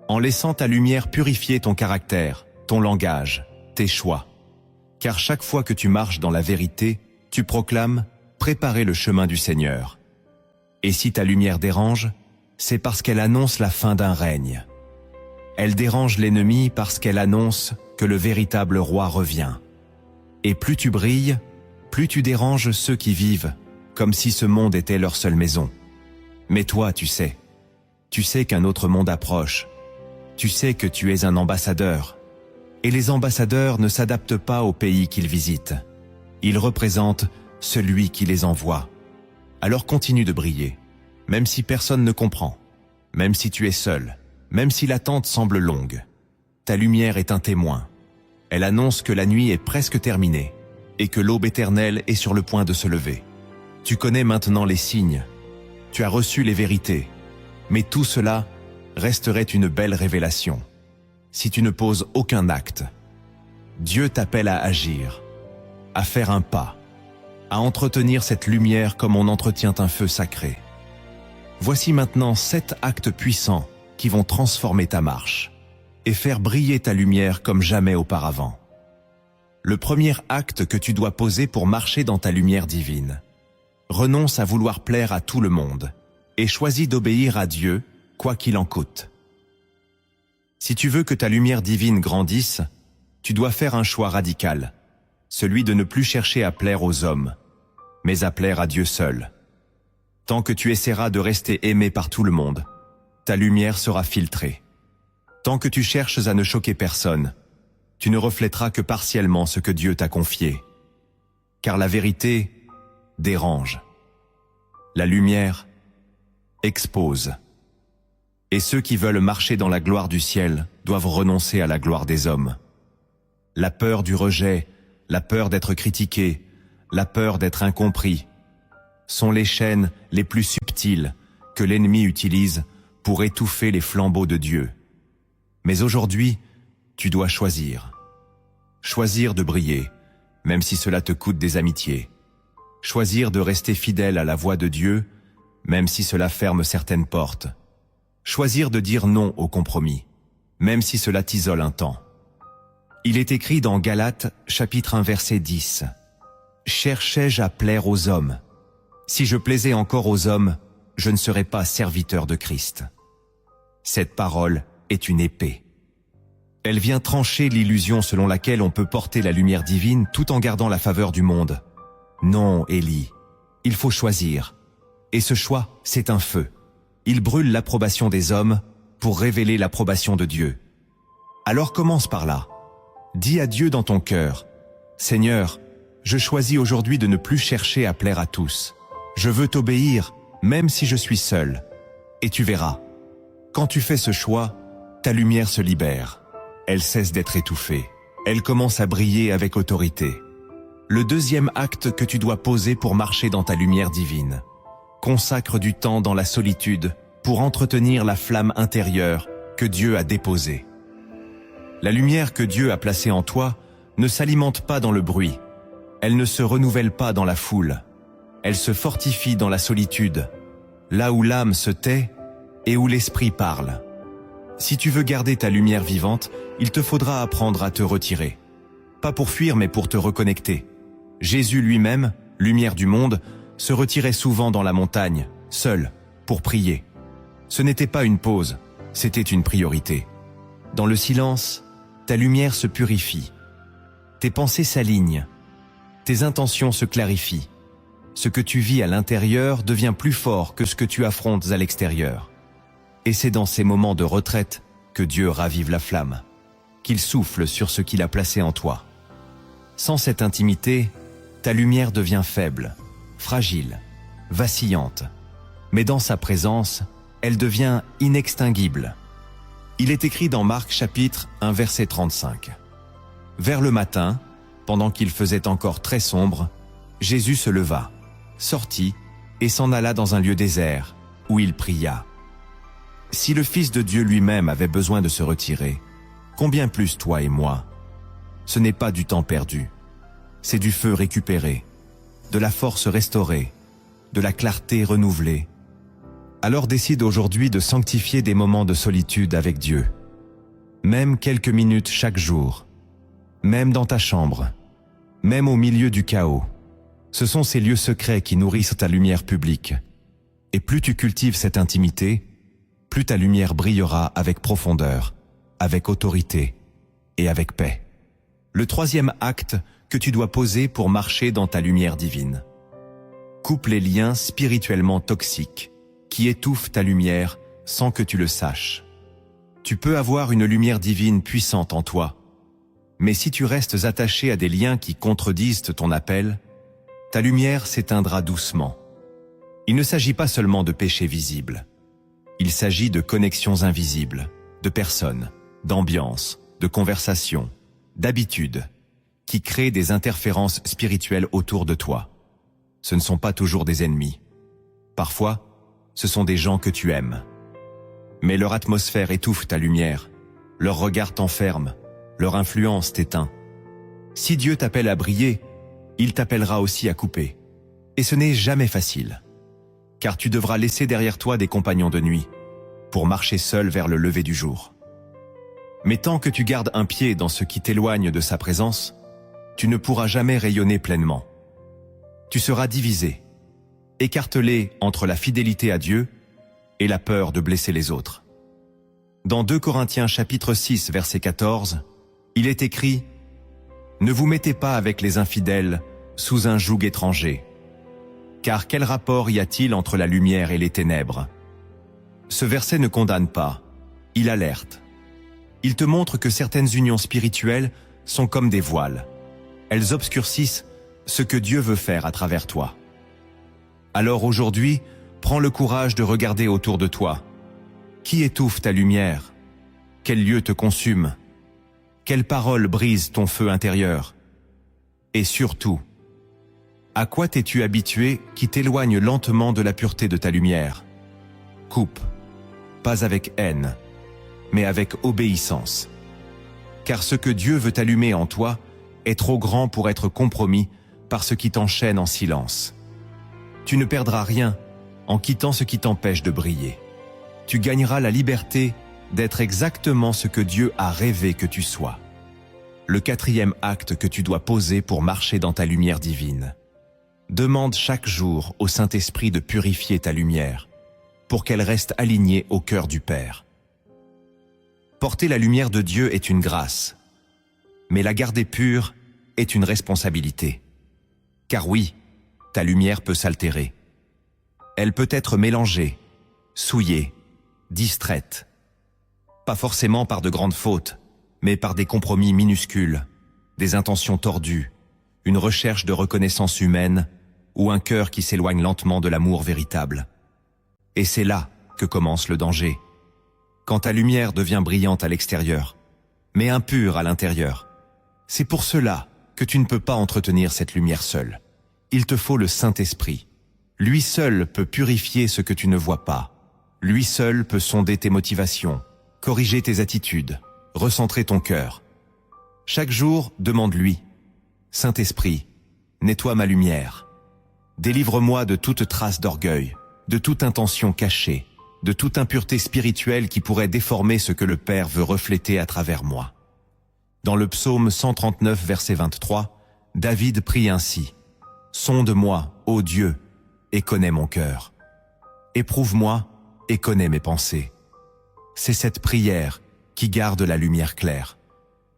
Speaker 1: en laissant ta lumière purifier ton caractère, ton langage, tes choix. Car chaque fois que tu marches dans la vérité, tu proclames « Préparez le chemin du Seigneur ». Et si ta lumière dérange, c'est parce qu'elle annonce la fin d'un règne. Elle dérange l'ennemi parce qu'elle annonce que le véritable roi revient. Et plus tu brilles, plus tu déranges ceux qui vivent, comme si ce monde était leur seule maison. Mais toi, tu sais qu'un autre monde approche. Tu sais que tu es un ambassadeur. Et les ambassadeurs ne s'adaptent pas au pays qu'ils visitent. Ils représentent celui qui les envoie. Alors continue de briller, même si personne ne comprend, même si tu es seul, même si l'attente semble longue. Ta lumière est un témoin. Elle annonce que la nuit est presque terminée et que l'aube éternelle est sur le point de se lever. Tu connais maintenant les signes. Tu as reçu les vérités. Mais tout cela resterait une belle révélation si tu ne poses aucun acte. Dieu t'appelle à agir, à faire un pas, à entretenir cette lumière comme on entretient un feu sacré. Voici maintenant 7 actes puissants qui vont transformer ta marche et faire briller ta lumière comme jamais auparavant. Le premier acte que tu dois poser pour marcher dans ta lumière divine. Renonce à vouloir plaire à tout le monde et choisis d'obéir à Dieu, quoi qu'il en coûte. Si tu veux que ta lumière divine grandisse, tu dois faire un choix radical, celui de ne plus chercher à plaire aux hommes, mais à plaire à Dieu seul. Tant que tu essaieras de rester aimé par tout le monde, ta lumière sera filtrée. Tant que tu cherches à ne choquer personne, tu ne reflèteras que partiellement ce que Dieu t'a confié. Car la vérité dérange. La lumière expose. Et ceux qui veulent marcher dans la gloire du ciel doivent renoncer à la gloire des hommes. La peur du rejet, la peur d'être critiqué, la peur d'être incompris, sont les chaînes les plus subtiles que l'ennemi utilise pour étouffer les flambeaux de Dieu. Mais aujourd'hui, tu dois choisir. Choisir de briller, même si cela te coûte des amitiés. Choisir de rester fidèle à la voix de Dieu, même si cela ferme certaines portes. Choisir de dire non au compromis, même si cela t'isole un temps. Il est écrit dans Galates, chapitre 1, verset 10. « Cherchais-je à plaire aux hommes? Si je plaisais encore aux hommes, je ne serais pas serviteur de Christ. » Cette parole est une épée. Elle vient trancher l'illusion selon laquelle on peut porter la lumière divine tout en gardant la faveur du monde. Non, Élie, il faut choisir. Et ce choix, c'est un feu. Il brûle l'approbation des hommes pour révéler l'approbation de Dieu. Alors commence par là. Dis à Dieu dans ton cœur, « Seigneur, je choisis aujourd'hui de ne plus chercher à plaire à tous. Je veux t'obéir, même si je suis seul. » Et tu verras, quand tu fais ce choix, ta lumière se libère. Elle cesse d'être étouffée. Elle commence à briller avec autorité. Le deuxième acte que tu dois poser pour marcher dans ta lumière divine. Consacre du temps dans la solitude pour entretenir la flamme intérieure que Dieu a déposée. La lumière que Dieu a placée en toi ne s'alimente pas dans le bruit. Elle ne se renouvelle pas dans la foule. Elle se fortifie dans la solitude, là où l'âme se tait et où l'esprit parle. Si tu veux garder ta lumière vivante, il te faudra apprendre à te retirer. Pas pour fuir, mais pour te reconnecter. Jésus lui-même, lumière du monde, se retirait souvent dans la montagne, seul, pour prier. Ce n'était pas une pause, c'était une priorité. Dans le silence, ta lumière se purifie. Tes pensées s'alignent. Tes intentions se clarifient. Ce que tu vis à l'intérieur devient plus fort que ce que tu affrontes à l'extérieur. Et c'est dans ces moments de retraite que Dieu ravive la flamme, qu'il souffle sur ce qu'il a placé en toi. Sans cette intimité, ta lumière devient faible, fragile, vacillante. Mais dans sa présence, elle devient inextinguible. Il est écrit dans Marc chapitre 1 verset 35. Vers le matin, pendant qu'il faisait encore très sombre, Jésus se leva, sortit et s'en alla dans un lieu désert, où il pria. Si le Fils de Dieu lui-même avait besoin de se retirer, combien plus toi et moi? Ce n'est pas du temps perdu, c'est du feu récupéré, de la force restaurée, de la clarté renouvelée. Alors décide aujourd'hui de sanctifier des moments de solitude avec Dieu, même quelques minutes chaque jour, même dans ta chambre, même au milieu du chaos. Ce sont ces lieux secrets qui nourrissent ta lumière publique. Et plus tu cultives cette intimité, plus ta lumière brillera avec profondeur, avec autorité et avec paix. Le troisième acte que tu dois poser pour marcher dans ta lumière divine. Coupe les liens spirituellement toxiques qui étouffent ta lumière sans que tu le saches. Tu peux avoir une lumière divine puissante en toi, mais si tu restes attaché à des liens qui contredisent ton appel, ta lumière s'éteindra doucement. Il ne s'agit pas seulement de péchés visibles. Il s'agit de connexions invisibles, de personnes, d'ambiances, de conversations, d'habitudes, qui créent des interférences spirituelles autour de toi. Ce ne sont pas toujours des ennemis. Parfois, ce sont des gens que tu aimes. Mais leur atmosphère étouffe ta lumière, leur regard t'enferme, leur influence t'éteint. Si Dieu t'appelle à briller, il t'appellera aussi à couper. Et ce n'est jamais facile, car tu devras laisser derrière toi des compagnons de nuit, pour marcher seul vers le lever du jour. Mais tant que tu gardes un pied dans ce qui t'éloigne de sa présence, tu ne pourras jamais rayonner pleinement. Tu seras divisé, écartelé entre la fidélité à Dieu et la peur de blesser les autres. Dans 2 Corinthiens chapitre 6 verset 14, il est écrit « Ne vous mettez pas avec les infidèles sous un joug étranger, car quel rapport y a-t-il entre la lumière et les ténèbres ?» Ce verset ne condamne pas, il alerte. Il te montre que certaines unions spirituelles sont comme des voiles. Elles obscurcissent ce que Dieu veut faire à travers toi. Alors aujourd'hui, prends le courage de regarder autour de toi. Qui étouffe ta lumière? Quel lieu te consume? Quelle parole brise ton feu intérieur? Et surtout, à quoi t'es-tu habitué qui t'éloigne lentement de la pureté de ta lumière? Coupe, pas avec haine, mais avec obéissance. Car ce que Dieu veut allumer en toi est trop grand pour être compromis par ce qui t'enchaîne en silence. Tu ne perdras rien en quittant ce qui t'empêche de briller. Tu gagneras la liberté d'être exactement ce que Dieu a rêvé que tu sois. Le quatrième acte que tu dois poser pour marcher dans ta lumière divine. Demande chaque jour au Saint-Esprit de purifier ta lumière, pour qu'elle reste alignée au cœur du Père. Porter la lumière de Dieu est une grâce, mais la garder pure est une responsabilité. Car oui, ta lumière peut s'altérer. Elle peut être mélangée, souillée, distraite. Pas forcément par de grandes fautes, mais par des compromis minuscules, des intentions tordues, une recherche de reconnaissance humaine ou un cœur qui s'éloigne lentement de l'amour véritable. Et c'est là que commence le danger. Quand ta lumière devient brillante à l'extérieur, mais impure à l'intérieur, c'est pour cela que tu ne peux pas entretenir cette lumière seule. Il te faut le Saint-Esprit. Lui seul peut purifier ce que tu ne vois pas. Lui seul peut sonder tes motivations, corriger tes attitudes, recentrer ton cœur. Chaque jour, demande-lui, « Saint-Esprit, nettoie ma lumière. Délivre-moi de toute trace d'orgueil, de toute intention cachée, de toute impureté spirituelle qui pourrait déformer ce que le Père veut refléter à travers moi. » Dans le psaume 139, verset 23, David prie ainsi, « Sonde-moi, ô Dieu, et connais mon cœur. Éprouve-moi et connais mes pensées. » C'est cette prière qui garde la lumière claire.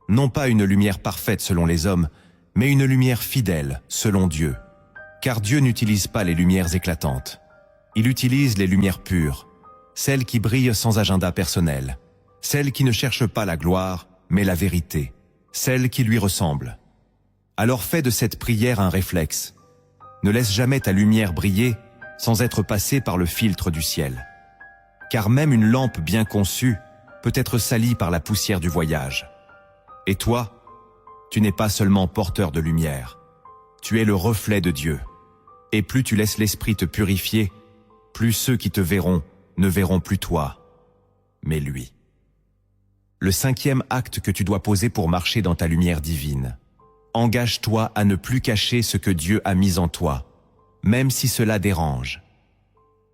Speaker 1: Non pas une lumière parfaite selon les hommes, mais une lumière fidèle selon Dieu. Car Dieu n'utilise pas les lumières éclatantes. Il utilise les lumières pures, celles qui brillent sans agenda personnel, celles qui ne cherchent pas la gloire, mais la vérité, celles qui lui ressemblent. Alors fais de cette prière un réflexe. Ne laisse jamais ta lumière briller sans être passée par le filtre du ciel. Car même une lampe bien conçue peut être salie par la poussière du voyage. Et toi, tu n'es pas seulement porteur de lumière, tu es le reflet de Dieu. Et plus tu laisses l'Esprit te purifier, plus ceux qui te verront ne verront plus toi, mais lui. Le 5e acte que tu dois poser pour marcher dans ta lumière divine. Engage-toi à ne plus cacher ce que Dieu a mis en toi, même si cela dérange.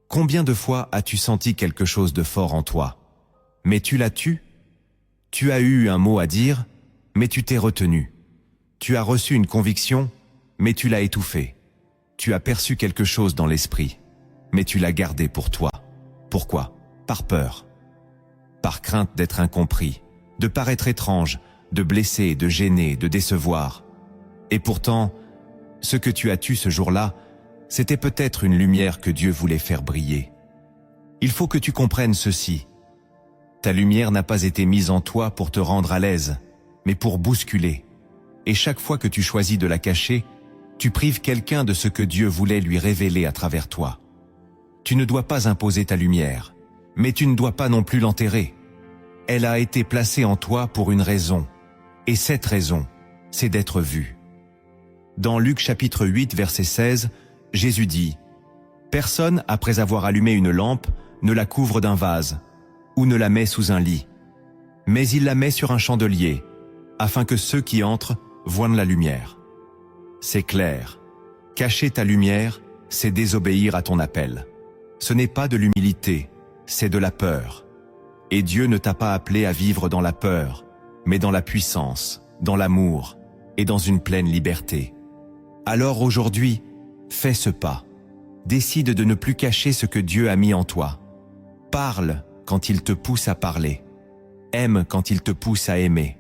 Speaker 1: Combien de fois as-tu senti quelque chose de fort en toi, mais tu l'as tu? Tu as eu un mot à dire, mais tu t'es retenu. Tu as reçu une conviction, mais tu l'as étouffée. Tu as perçu quelque chose dans l'esprit, mais tu l'as gardé pour toi. Pourquoi? Par peur. Par crainte d'être incompris, de paraître étrange, de blesser, de gêner, de décevoir. Et pourtant, ce que tu as tu ce jour-là, c'était peut-être une lumière que Dieu voulait faire briller. Il faut que tu comprennes ceci. Ta lumière n'a pas été mise en toi pour te rendre à l'aise, mais pour bousculer. Et chaque fois que tu choisis de la cacher, tu prives quelqu'un de ce que Dieu voulait lui révéler à travers toi. Tu ne dois pas imposer ta lumière, mais tu ne dois pas non plus l'enterrer. Elle a été placée en toi pour une raison, et cette raison, c'est d'être vue. Dans Luc chapitre 8, verset 16, Jésus dit « Personne, après avoir allumé une lampe, ne la couvre d'un vase, ou ne la met sous un lit, mais il la met sur un chandelier, afin que ceux qui entrent voient la lumière. » C'est clair. Cacher ta lumière, c'est désobéir à ton appel. Ce n'est pas de l'humilité, c'est de la peur. Et Dieu ne t'a pas appelé à vivre dans la peur, mais dans la puissance, dans l'amour et dans une pleine liberté. Alors aujourd'hui, fais ce pas. Décide de ne plus cacher ce que Dieu a mis en toi. Parle quand il te pousse à parler. Aime quand il te pousse à aimer.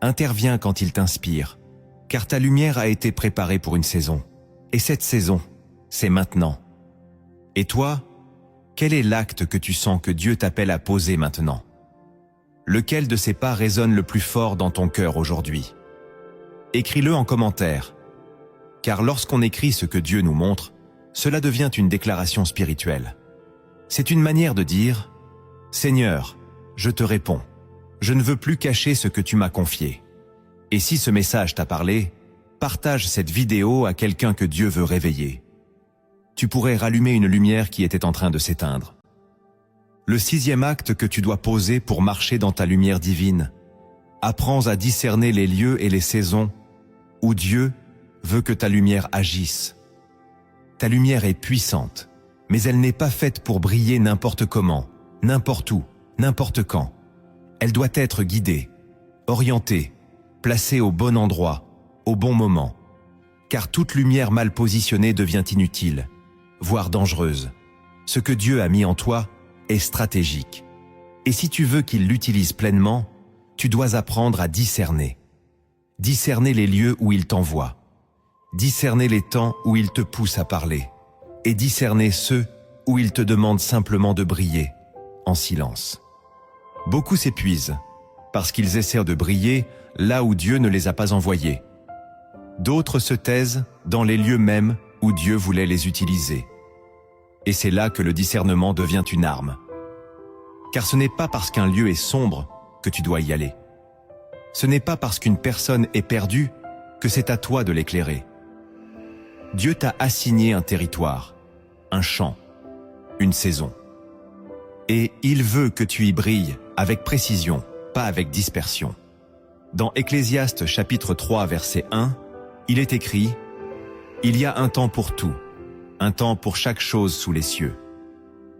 Speaker 1: Interviens quand il t'inspire. Car ta lumière a été préparée pour une saison. Et cette saison, c'est maintenant. Et toi, quel est l'acte que tu sens que Dieu t'appelle à poser maintenant? Lequel de ces pas résonne le plus fort dans ton cœur aujourd'hui? Écris-le en commentaire. Car lorsqu'on écrit ce que Dieu nous montre, cela devient une déclaration spirituelle. C'est une manière de dire « Seigneur, je te réponds. Je ne veux plus cacher ce que tu m'as confié. » Et si ce message t'a parlé, partage cette vidéo à quelqu'un que Dieu veut réveiller. Tu pourrais rallumer une lumière qui était en train de s'éteindre. Le 6e acte que tu dois poser pour marcher dans ta lumière divine. Apprends à discerner les lieux et les saisons où Dieu veut que ta lumière agisse. Ta lumière est puissante, mais elle n'est pas faite pour briller n'importe comment, n'importe où, n'importe quand. Elle doit être guidée, orientée, placée au bon endroit, au bon moment. Car toute lumière mal positionnée devient inutile, voire dangereuse. Ce que Dieu a mis en toi est stratégique. Et si tu veux qu'il l'utilise pleinement, tu dois apprendre à discerner. Discerner les lieux où il t'envoie. Discerner les temps où il te pousse à parler. Et discerner ceux où il te demande simplement de briller, en silence. Beaucoup s'épuisent, parce qu'ils essaient de briller là où Dieu ne les a pas envoyés. D'autres se taisent dans les lieux mêmes où Dieu voulait les utiliser. Et c'est là que le discernement devient une arme. Car ce n'est pas parce qu'un lieu est sombre que tu dois y aller. Ce n'est pas parce qu'une personne est perdue que c'est à toi de l'éclairer. Dieu t'a assigné un territoire, un champ, une saison. Et il veut que tu y brilles avec précision, pas avec dispersion. Dans Ecclésiaste chapitre 3 verset 1, il est écrit « Il y a un temps pour tout, un temps pour chaque chose sous les cieux.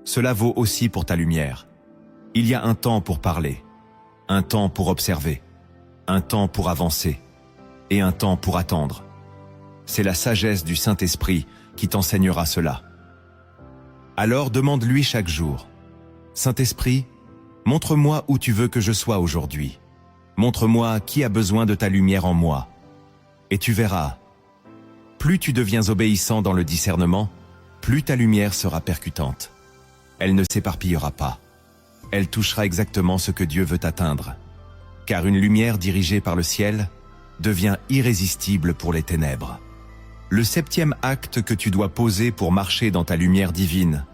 Speaker 1: Cela vaut aussi pour ta lumière. Il y a un temps pour parler, un temps pour observer, un temps pour avancer et un temps pour attendre. C'est la sagesse du Saint-Esprit qui t'enseignera cela. Alors demande-lui chaque jour, « Saint-Esprit, montre-moi où tu veux que je sois aujourd'hui. Montre-moi qui a besoin de ta lumière en moi. » Et tu verras, plus tu deviens obéissant dans le discernement, plus ta lumière sera percutante. Elle ne s'éparpillera pas. Elle touchera exactement ce que Dieu veut atteindre. Car une lumière dirigée par le ciel devient irrésistible pour les ténèbres. Le 7e acte que tu dois poser pour marcher dans ta lumière divine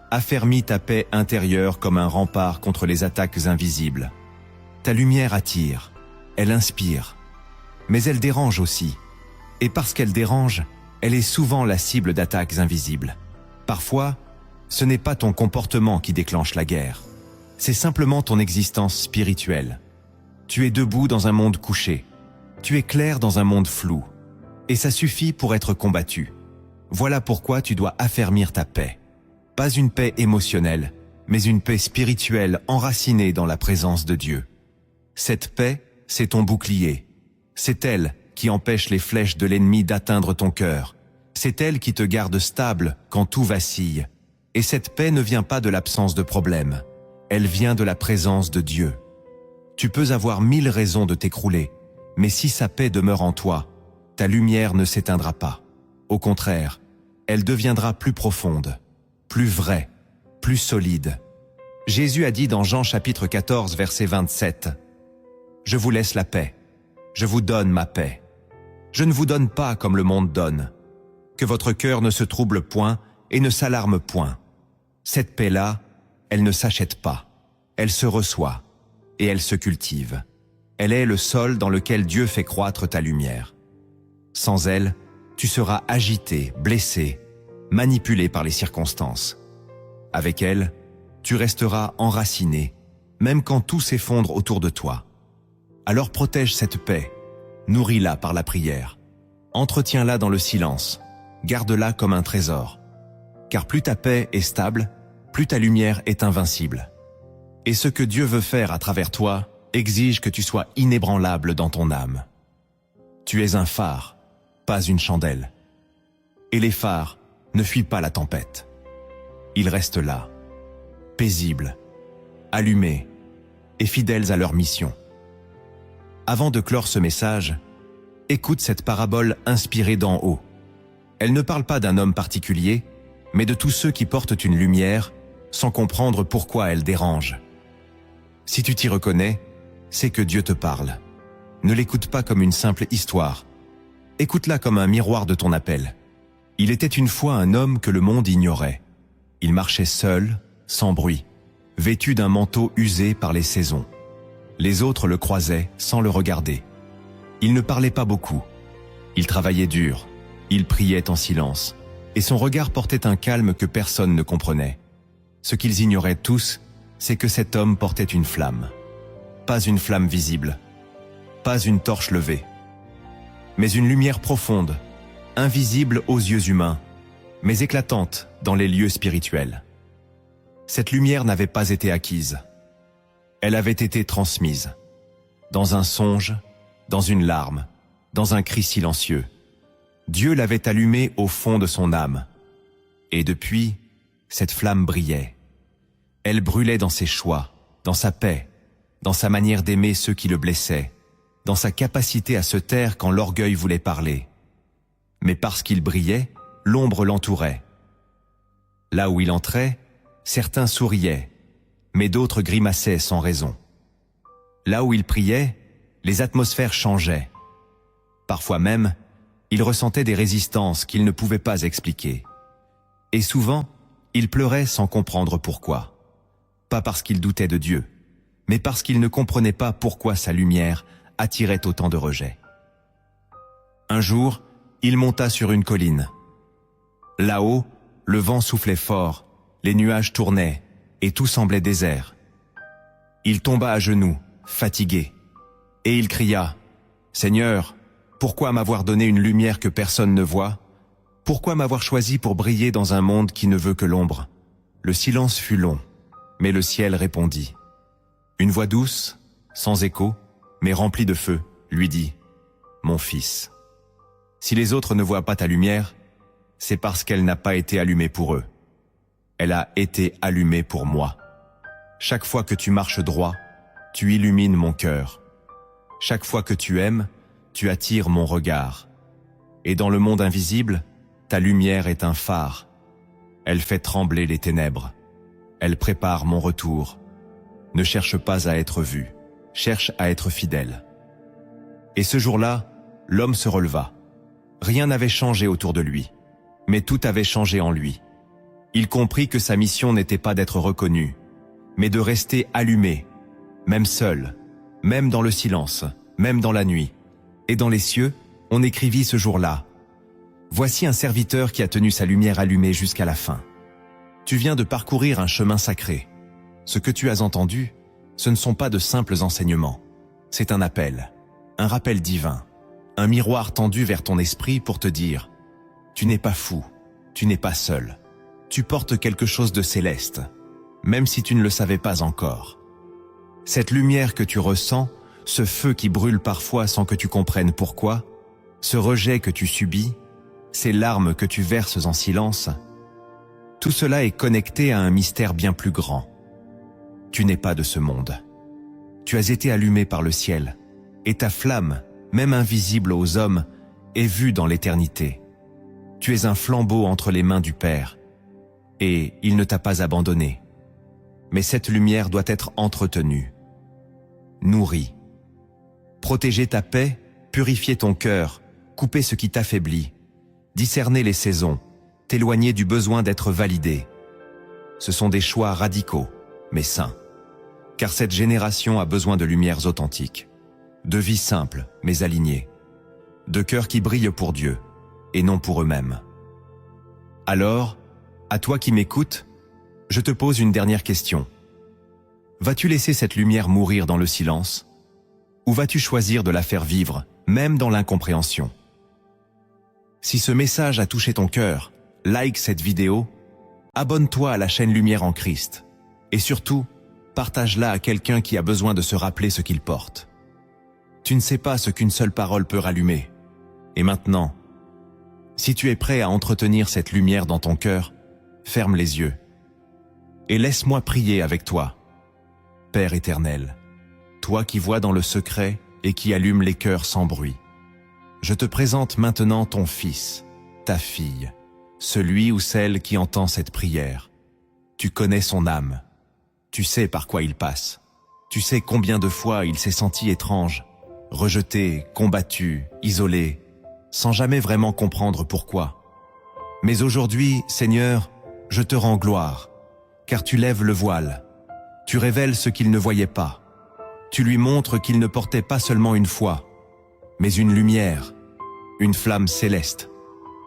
Speaker 1: affermit ta paix intérieure comme un rempart contre les attaques invisibles. Ta lumière attire, elle inspire, mais elle dérange aussi. Et parce qu'elle dérange, elle est souvent la cible d'attaques invisibles. Parfois, ce n'est pas ton comportement qui déclenche la guerre. C'est simplement ton existence spirituelle. Tu es debout dans un monde couché. Tu es clair dans un monde flou. Et ça suffit pour être combattu. Voilà pourquoi tu dois affermir ta paix. Pas une paix émotionnelle, mais une paix spirituelle enracinée dans la présence de Dieu. Cette paix, c'est ton bouclier. C'est elle qui empêche les flèches de l'ennemi d'atteindre ton cœur. C'est elle qui te garde stable quand tout vacille. Et cette paix ne vient pas de l'absence de problème. Elle vient de la présence de Dieu. Tu peux avoir 1000 raisons de t'écrouler, mais si sa paix demeure en toi, ta lumière ne s'éteindra pas. Au contraire, elle deviendra plus profonde, plus vraie, plus solide. Jésus a dit dans Jean chapitre 14 verset 27, « Je vous laisse la paix, je vous donne ma paix. Je ne vous donne pas comme le monde donne. Que votre cœur ne se trouble point et ne s'alarme point. Cette paix-là, elle ne s'achète pas, elle se reçoit et elle se cultive. Elle est le sol dans lequel Dieu fait croître ta lumière. Sans elle, tu seras agité, blessé, manipulé par les circonstances. Avec elle, tu resteras enraciné, même quand tout s'effondre autour de toi. Alors protège cette paix, nourris-la par la prière, entretiens-la dans le silence, garde-la comme un trésor. Car plus ta paix est stable, plus ta lumière est invincible. Et ce que Dieu veut faire à travers toi exige que tu sois inébranlable dans ton âme. Tu es un phare, pas une chandelle. Et les phares ne fuient pas la tempête. Ils restent là, paisibles, allumés et fidèles à leur mission. Avant de clore ce message, écoute cette parabole inspirée d'en haut. Elle ne parle pas d'un homme particulier, mais de tous ceux qui portent une lumière sans comprendre pourquoi elle dérange. Si tu t'y reconnais, c'est que Dieu te parle. Ne l'écoute pas comme une simple histoire. Écoute-la comme un miroir de ton appel. Il était une fois un homme que le monde ignorait. Il marchait seul, sans bruit, vêtu d'un manteau usé par les saisons. Les autres le croisaient sans le regarder. Il ne parlait pas beaucoup. Il travaillait dur. Il priait en silence. Et son regard portait un calme que personne ne comprenait. Ce qu'ils ignoraient tous, c'est que cet homme portait une flamme. Pas une flamme visible. Pas une torche levée. Mais une lumière profonde, invisible aux yeux humains, mais éclatante dans les lieux spirituels. Cette lumière n'avait pas été acquise. Elle avait été transmise. Dans un songe, dans une larme, dans un cri silencieux. Dieu l'avait allumée au fond de son âme. Et depuis, cette flamme brillait. Elle brûlait dans ses choix, dans sa paix, dans sa manière d'aimer ceux qui le blessaient, dans sa capacité à se taire quand l'orgueil voulait parler. Mais parce qu'il brillait, l'ombre l'entourait. Là où il entrait, certains souriaient, mais d'autres grimaçaient sans raison. Là où il priait, les atmosphères changeaient. Parfois même, il ressentait des résistances qu'il ne pouvait pas expliquer. Et souvent, il pleurait sans comprendre pourquoi. Pas parce qu'il doutait de Dieu, mais parce qu'il ne comprenait pas pourquoi sa lumière attirait autant de rejet. Un jour, il monta sur une colline. Là-haut, le vent soufflait fort, les nuages tournaient, et tout semblait désert. Il tomba à genoux, fatigué, et il cria « Seigneur, pourquoi m'avoir donné une lumière que personne ne voit? Pourquoi m'avoir choisi pour briller dans un monde qui ne veut que l'ombre ?» Le silence fut long, mais le ciel répondit. Une voix douce, sans écho, mais remplie de feu, lui dit « Mon fils, si les autres ne voient pas ta lumière, c'est parce qu'elle n'a pas été allumée pour eux. Elle a été allumée pour moi. Chaque fois que tu marches droit, tu illumines mon cœur. Chaque fois que tu aimes, tu attires mon regard. Et dans le monde invisible, ta lumière est un phare. Elle fait trembler les ténèbres. Elle prépare mon retour. Ne cherche pas à être vu, cherche à être fidèle. » Et ce jour-là, l'homme se releva. Rien n'avait changé autour de lui, mais tout avait changé en lui. Il comprit que sa mission n'était pas d'être reconnu, mais de rester allumé, même seul, même dans le silence, même dans la nuit. Et dans les cieux, on écrivit ce jour-là: « Voici un serviteur qui a tenu sa lumière allumée jusqu'à la fin. Tu viens de parcourir un chemin sacré. Ce que tu as entendu, ce ne sont pas de simples enseignements. C'est un appel, un rappel divin, un miroir tendu vers ton esprit pour te dire « Tu n'es pas fou, tu n'es pas seul. Tu portes quelque chose de céleste, même si tu ne le savais pas encore. Cette lumière que tu ressens, ce feu qui brûle parfois sans que tu comprennes pourquoi, ce rejet que tu subis, ces larmes que tu verses en silence, tout cela est connecté à un mystère bien plus grand. Tu n'es pas de ce monde. Tu as été allumé par le ciel, et ta flamme, même invisible aux hommes, est vue dans l'éternité. Tu es un flambeau entre les mains du Père, et il ne t'a pas abandonné. Mais cette lumière doit être entretenue, nourrie. Protéger ta paix, purifier ton cœur, couper ce qui t'affaiblit, discerner les saisons, t'éloigner du besoin d'être validé. Ce sont des choix radicaux, mais sains. Car cette génération a besoin de lumières authentiques, de vies simples, mais alignées, de cœurs qui brillent pour Dieu, et non pour eux-mêmes. Alors, à toi qui m'écoutes, je te pose une dernière question. Vas-tu laisser cette lumière mourir dans le silence? Ou vas-tu choisir de la faire vivre, même dans l'incompréhension? Si ce message a touché ton cœur, like cette vidéo, abonne-toi à la chaîne Lumière en Christ, et surtout, partage-la à quelqu'un qui a besoin de se rappeler ce qu'il porte. Tu ne sais pas ce qu'une seule parole peut rallumer. Et maintenant, si tu es prêt à entretenir cette lumière dans ton cœur, ferme les yeux et laisse-moi prier avec toi. Père éternel, toi qui vois dans le secret et qui allumes les cœurs sans bruit, je te présente maintenant ton fils, ta fille, celui ou celle qui entend cette prière. Tu connais son âme, tu sais par quoi il passe, tu sais combien de fois il s'est senti étrange, rejeté, combattu, isolé, sans jamais vraiment comprendre pourquoi. Mais aujourd'hui, Seigneur, je te rends gloire, car tu lèves le voile, tu révèles ce qu'il ne voyait pas, tu lui montres qu'il ne portait pas seulement une foi, mais une lumière, une flamme céleste,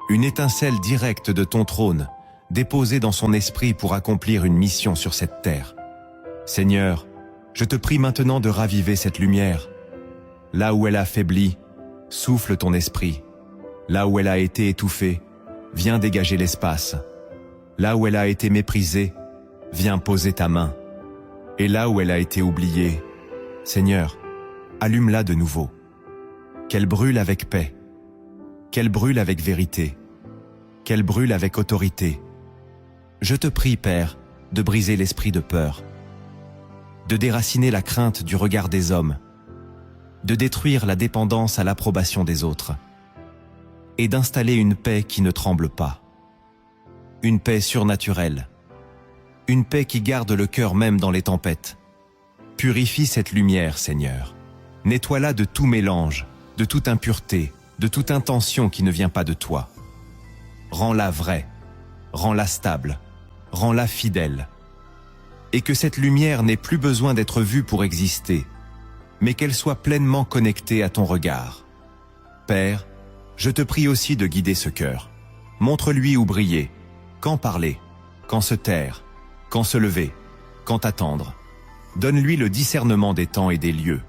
Speaker 1: une étincelle directe de ton trône, déposée dans son esprit pour accomplir une mission sur cette terre. Seigneur, je te prie maintenant de raviver cette lumière. Là où elle a faibli, souffle ton esprit. Là où elle a été étouffée, viens dégager l'espace. Là où elle a été méprisée, viens poser ta main. Et là où elle a été oubliée, Seigneur, allume-la de nouveau. Qu'elle brûle avec paix, qu'elle brûle avec vérité, qu'elle brûle avec autorité. Je te prie, Père, de briser l'esprit de peur, de déraciner la crainte du regard des hommes, de détruire la dépendance à l'approbation des autres, et d'installer une paix qui ne tremble pas, une paix surnaturelle, une paix qui garde le cœur même dans les tempêtes, Purifie cette lumière, Seigneur. Nettoie-la de tout mélange, de toute impureté, de toute intention qui ne vient pas de toi. Rends-la vraie, rends-la stable, rends-la fidèle. Et que cette lumière n'ait plus besoin d'être vue pour exister, mais qu'elle soit pleinement connectée à ton regard. Père, je te prie aussi de guider ce cœur. Montre-lui où briller, quand parler, quand se taire, quand se lever, quand attendre. Donne-lui le discernement des temps et des lieux.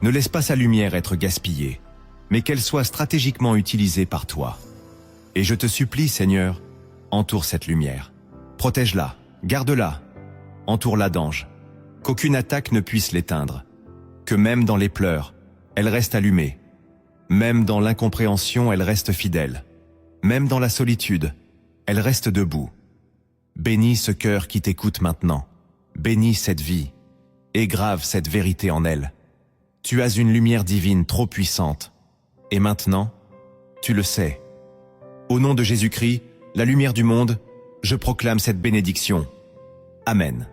Speaker 1: Ne laisse pas sa lumière être gaspillée, mais qu'elle soit stratégiquement utilisée par toi. Et je te supplie, Seigneur, entoure cette lumière. Protège-la, garde-la, entoure-la d'anges, qu'aucune attaque ne puisse l'éteindre, que même dans les pleurs, elle reste allumée, même dans l'incompréhension, elle reste fidèle, même dans la solitude, elle reste debout. Bénis ce cœur qui t'écoute maintenant, bénis cette vie, et grave cette vérité en elle. Tu as une lumière divine trop puissante, et maintenant, tu le sais. Au nom de Jésus-Christ, la lumière du monde, je proclame cette bénédiction. Amen.